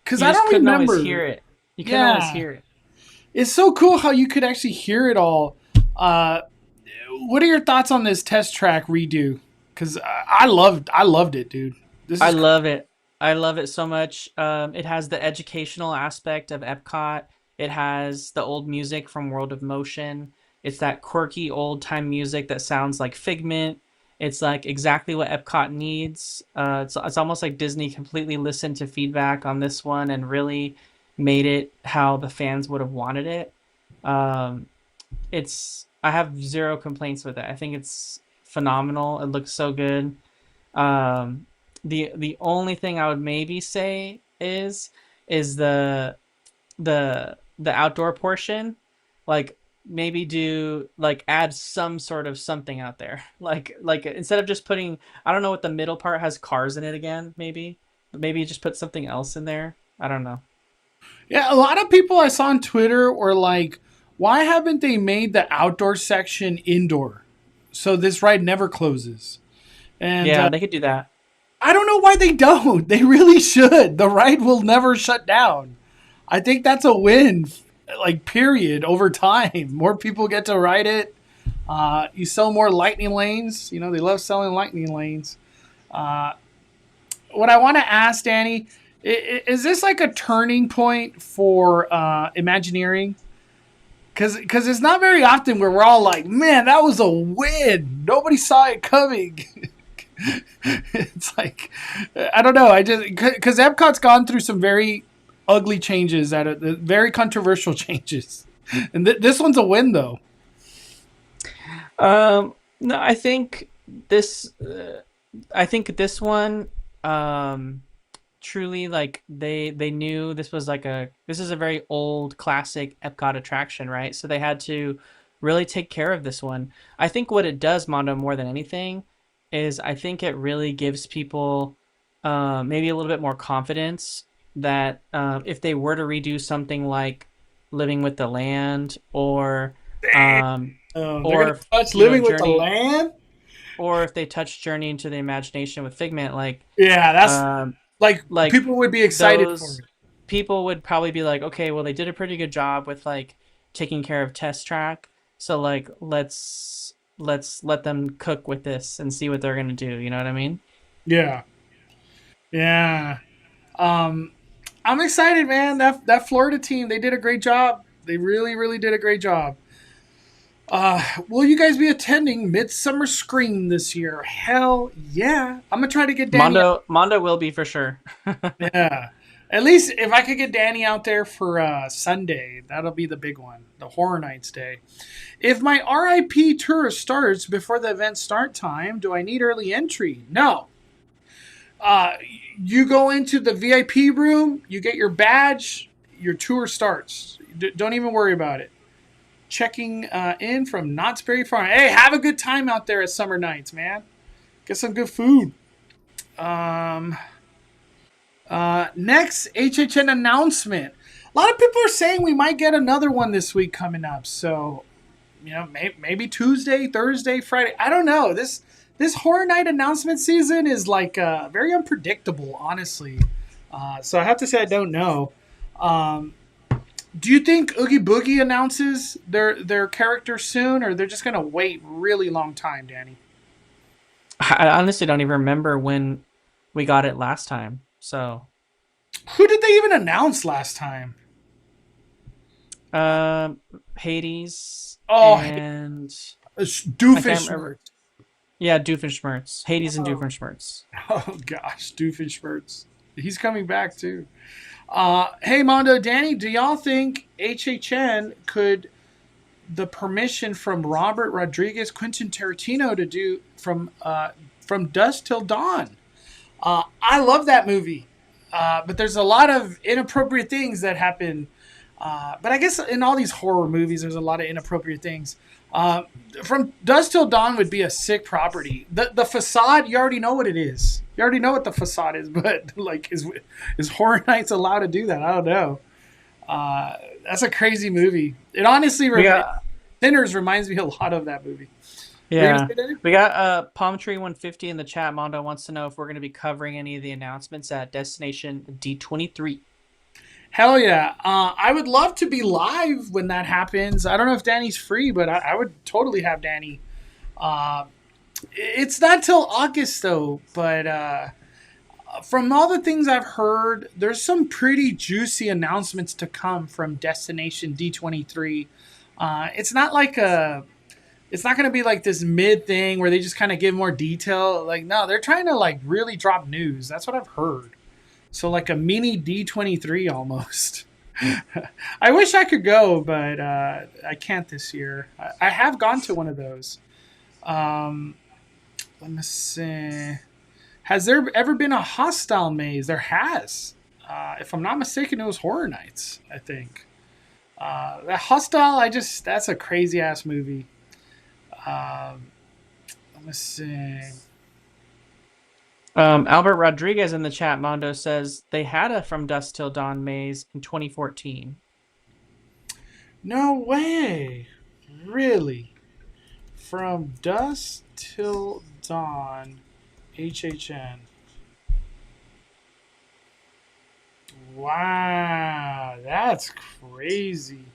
Because You I just don't couldn't remember. always hear it. You couldn't always Yeah, hear it. it's so cool how you could actually hear it all. Uh, what are your thoughts on this test track redo? Because I loved it, dude. This I is love it. I love it so much. It has the educational aspect of Epcot. It has the old music from World of Motion. It's that quirky old time music that sounds like Figment. It's like exactly what Epcot needs. It's almost like Disney completely listened to feedback on this one and really made it how the fans would have wanted it. Um, I have zero complaints with it. I think it's phenomenal. It looks so good. Um, the only thing I would maybe say is the outdoor portion, like maybe do like add some sort of something out there, like instead of just putting, I don't know, what the middle part has cars in it again, maybe, but maybe just put something else in there. I don't know. yeah. A lot of people I saw on Twitter were like, "Why haven't they made the outdoor section indoor, so this ride never closes?" And Yeah, they could do that. I don't know why they don't. They really should. The ride will never shut down. I think that's a win, like period, over time. More people get to ride it. You sell more lightning lanes. You know, they love selling lightning lanes. Uh, what I want to ask, Danny, is this like a turning point for Imagineering? Because it's not very often where we're all like, man, that was a win. Nobody saw it coming. It's like, I don't know. I just, because Epcot's gone through some very ugly changes, very controversial changes. And this one's a win, though. No, this, I think this one, truly, like they knew this is a very old classic Epcot attraction, right? So they had to really take care of this one. I think what it does, Mondo, more than anything, is I think it really gives people maybe a little bit more confidence that if they were to redo something like Living with the Land, They're gonna if, touch you know, Living with the Journey, Land. or if they touch Journey into the Imagination with Figment, Yeah, that's um, like like people would be excited for those it. people would probably be like, okay, well, they did a pretty good job with like taking care of Test Track, so like let's let them cook with this and see what they're gonna do. You know what I mean? Yeah, yeah. Um, I'm excited, man. That Florida team, they did a great job. They really, really did a great job. Will you guys be attending Midsummer Scream this year? Hell yeah! I'm gonna try to get Danny. Mondo will be for sure. Yeah, at least if I could get Danny out there for Sunday, that'll be the big one, the Horror Nights day. If my RIP tour starts before the event start time, do I need early entry? No. Uh, you go into the VIP room, you get your badge, your tour starts. Don't even worry about it. Checking in from Knott's Berry Farm. Hey, have a good time out there at Summer Nights, man. Get some good food. Next, HHN announcement. A lot of people are saying we might get another one this week coming up. So, you know, maybe Tuesday, Thursday, Friday. I don't know. This Horror Night announcement season is like very unpredictable, honestly. So I have to say I don't know. Do you think Oogie Boogie announces their character soon, or they're just gonna wait really long time, Danny? I honestly don't even remember when we got it last time. So, Who did they even announce last time? Hades Oh, and I can't Doofenshmirtz. remember. Yeah, Doofenshmirtz. Hades and Doofenshmirtz. Oh gosh, Doofenshmirtz. He's coming back too. Hey Mondo, Danny, do y'all think HHN could the permission from Robert Rodriguez, Quentin Tarantino to do from dusk till dawn? I love that movie, but there's a lot of inappropriate things that happen. But I guess in all these horror movies, there's a lot of inappropriate things. From Dusk Till Dawn would be a sick property. The facade, you already know what it is. You already know what the facade is, but like, is Horror Nights allowed to do that? I don't know. That's a crazy movie. It honestly, Sinners reminds me a lot of that movie. Yeah, we got Palm Tree 150 in the chat. Mondo wants to know if we're going to be covering any of the announcements at Destination D23. Hell yeah. I would love to be live when that happens. I don't know if Danny's free, but I would totally have Danny. It's not till August, though. But from all the things I've heard, there's some pretty juicy announcements to come from Destination D23. It's not like it's not going to be like this mid thing where they just kind of give more detail. Like, no, they're trying to like really drop news. That's what I've heard. So like a mini D23 almost. I wish I could go, but I can't this year. I have gone to one of those. Let me see. Has there ever been a Hostile maze? There has. If I'm not mistaken, it was Horror Nights, I think. That Hostile, that's a crazy ass movie. Let me see. Albert Rodriguez in the chat, Mondo, says they had a From Dusk Till Dawn maze in 2014. No way. Really? From Dusk Till Dawn, HHN. Wow, that's crazy.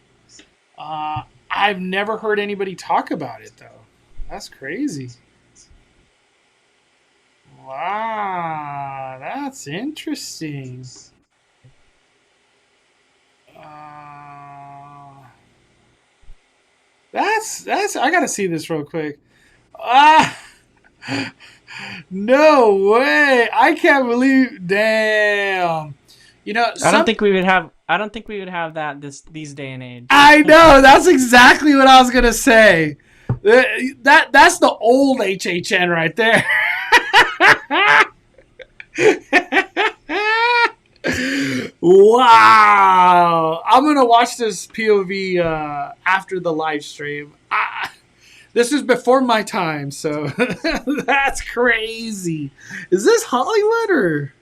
I've never heard anybody talk about it, though. That's crazy. Wow, that's interesting. That's. I gotta see this real quick. No way! I can't believe. Damn. You know, I don't think we would have that these day and age. I know. That's exactly what I was gonna say. That's the old HHN right there. Wow. I'm going to watch this POV after the live stream. This is before my time, so that's crazy. Is this Hollywood or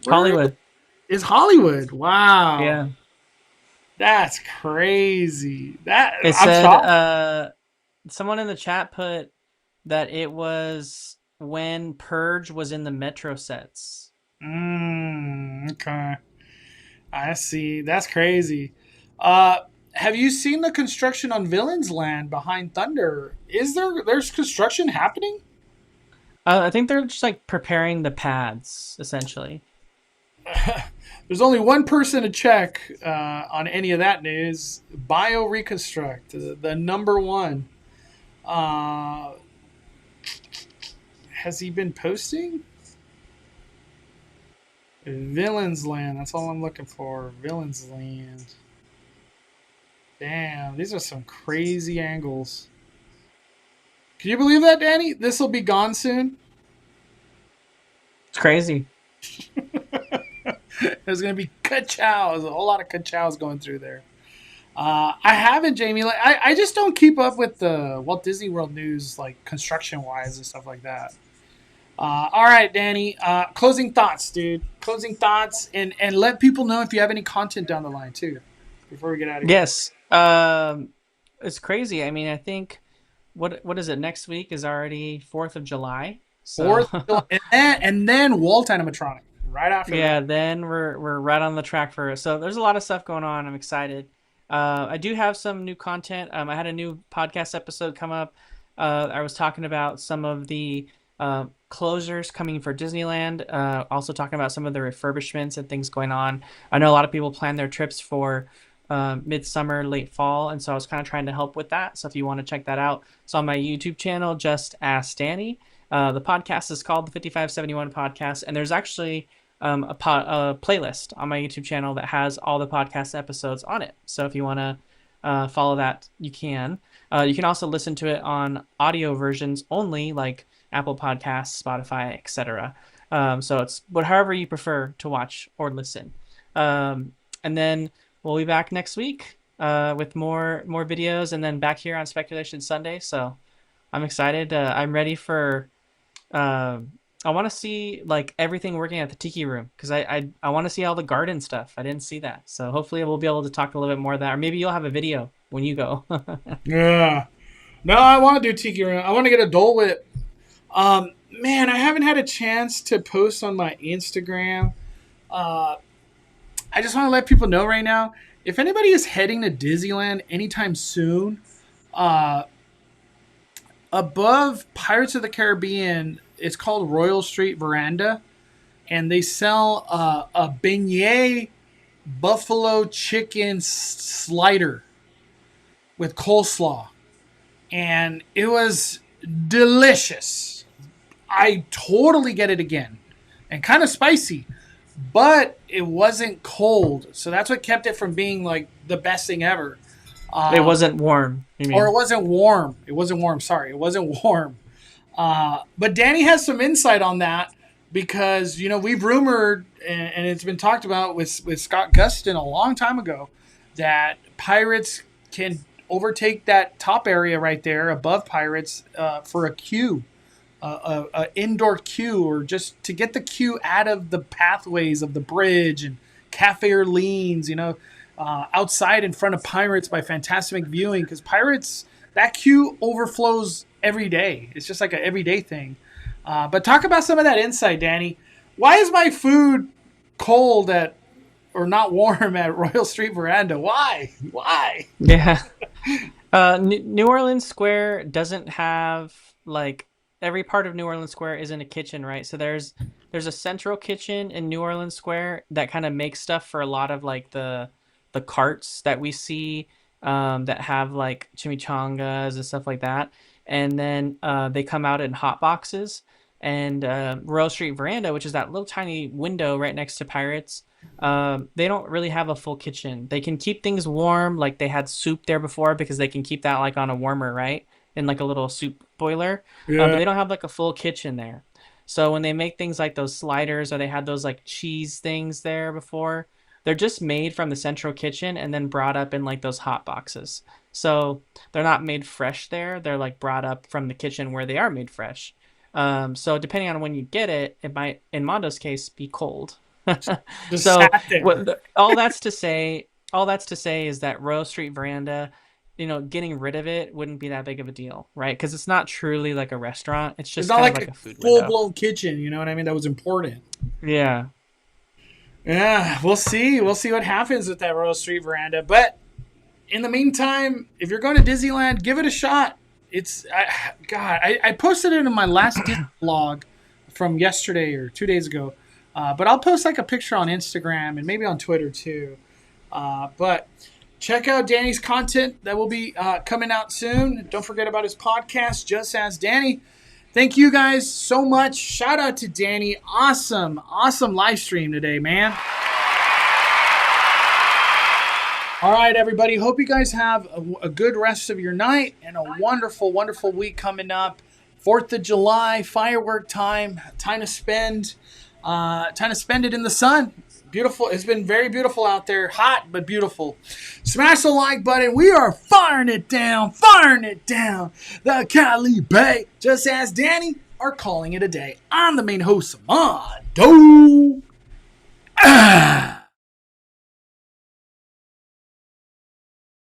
Hollywood? Is Hollywood? Wow. Yeah. That's crazy. It said someone in the chat put that it was when Purge was in the Metro sets. Okay. I see. That's crazy. Have you seen the construction on Villains Land behind Thunder? There's construction happening? I think they're just like preparing the pads, essentially. There's only one person to check on any of that news. Bio Reconstruct, the number one. Has he been posting? Villains Land. That's all I'm looking for. Villains Land. Damn, these are some crazy angles. Can you believe that, Danny? This will be gone soon. It's crazy. There's going to be ka-chows. A whole lot of ka-chows going through there. I haven't, Jamie. I just don't keep up with the Walt Disney World news, like construction-wise and stuff like that. All right, Danny. Closing thoughts, dude. Closing thoughts, and let people know if you have any content down the line too, before we get out of here. Yes. It's crazy. I mean, I think what is it? Next week is already 4th of July. So. 4th of July, and then Walt Animatronic right after. Yeah, that. then we're right on the track for it. So there's a lot of stuff going on. I'm excited. I do have some new content. I had a new podcast episode come up. I was talking about some of the closures coming for Disneyland. Also talking about some of the refurbishments and things going on. I know a lot of people plan their trips for midsummer, late fall, and so I was kind of trying to help with that. So if you want to check that out, it's on my YouTube channel, Just Ask Danny. The podcast is called the 5571 Podcast, and there's actually a playlist on my YouTube channel that has all the podcast episodes on it. So if you want to follow that, you can. You can also listen to it on audio versions only, like Apple Podcasts, Spotify, etc. So it's however you prefer to watch or listen. And then we'll be back next week. with more videos, and then back here on Speculation Sunday. So I'm excited. I'm ready for. I want to see like everything working at the Tiki Room because I want to see all the garden stuff. I didn't see that, so hopefully we'll be able to talk a little bit more of that, or maybe you'll have a video when you go. Yeah. No, I want to do Tiki Room. I want to get a Dole Whip. Man, I haven't had a chance to post on my Instagram. I just want to let people know right now, if anybody is heading to Disneyland anytime soon, above Pirates of the Caribbean, it's called Royal Street Veranda, and they sell a beignet buffalo chicken slider with coleslaw, and it was delicious. I totally get it again, and kind of spicy, but it wasn't cold, so that's what kept it from being like the best thing ever. It wasn't warm. You mean? Or it wasn't warm. It wasn't warm. Sorry, it wasn't warm. But Danny has some insight on that because, you know, we've rumored and it's been talked about with Scott Gustin a long time ago that Pirates can overtake that top area right there above Pirates for a queue, a indoor queue, or just to get the queue out of the pathways of the bridge and Cafe Orleans, you know, outside in front of Pirates by Fantasmic viewing, because Pirates, that queue overflows every day. It's just like an everyday thing. But talk about some of that insight, Danny. Why is my food cold or not warm at Royal Street Veranda? Why? Yeah. New Orleans Square doesn't have like every part of New Orleans Square isn't a kitchen, right? So there's a central kitchen in New Orleans Square that kind of makes stuff for a lot of like the carts that we see that have like chimichangas and stuff like that. And then they come out in hot boxes. And Royal Street Veranda, which is that little tiny window right next to Pirates, they don't really have a full kitchen. They can keep things warm, like they had soup there before because they can keep that like on a warmer, right? In like a little soup boiler. Yeah. But they don't have like a full kitchen there. So when they make things like those sliders, or they had those like cheese things there before, they're just made from the central kitchen and then brought up in like those hot boxes. So they're not made fresh there. They're like brought up from the kitchen where they are made fresh. So depending on when you get it, it might, in Mondo's case, be cold. So all that's to say is that Royal Street Veranda, you know, getting rid of it wouldn't be that big of a deal, right? Because it's not truly like a restaurant. It's just not kind like of like a food full-blown kitchen, you know what I mean? That was important. Yeah. Yeah, we'll see. We'll see what happens with that Royal Street Veranda. But in the meantime, if you're going to Disneyland, give it a shot. I posted it in my last Disney vlog from yesterday or 2 days ago. But I'll post like a picture on Instagram and maybe on Twitter too. But check out Danny's content that will be coming out soon. Don't forget about his podcast, Just Ask Danny. Thank you guys so much. Shout out to Danny. Awesome live stream today, man. All right, everybody. Hope you guys have a good rest of your night and a wonderful, wonderful week coming up. 4th of July, firework time. Time to spend it in the sun. Beautiful. It's been very beautiful out there. Hot, but beautiful. Smash the like button. We are firing it down. The Cali Bay, Just Ask Danny, are calling it a day. I'm the main host, Mondo.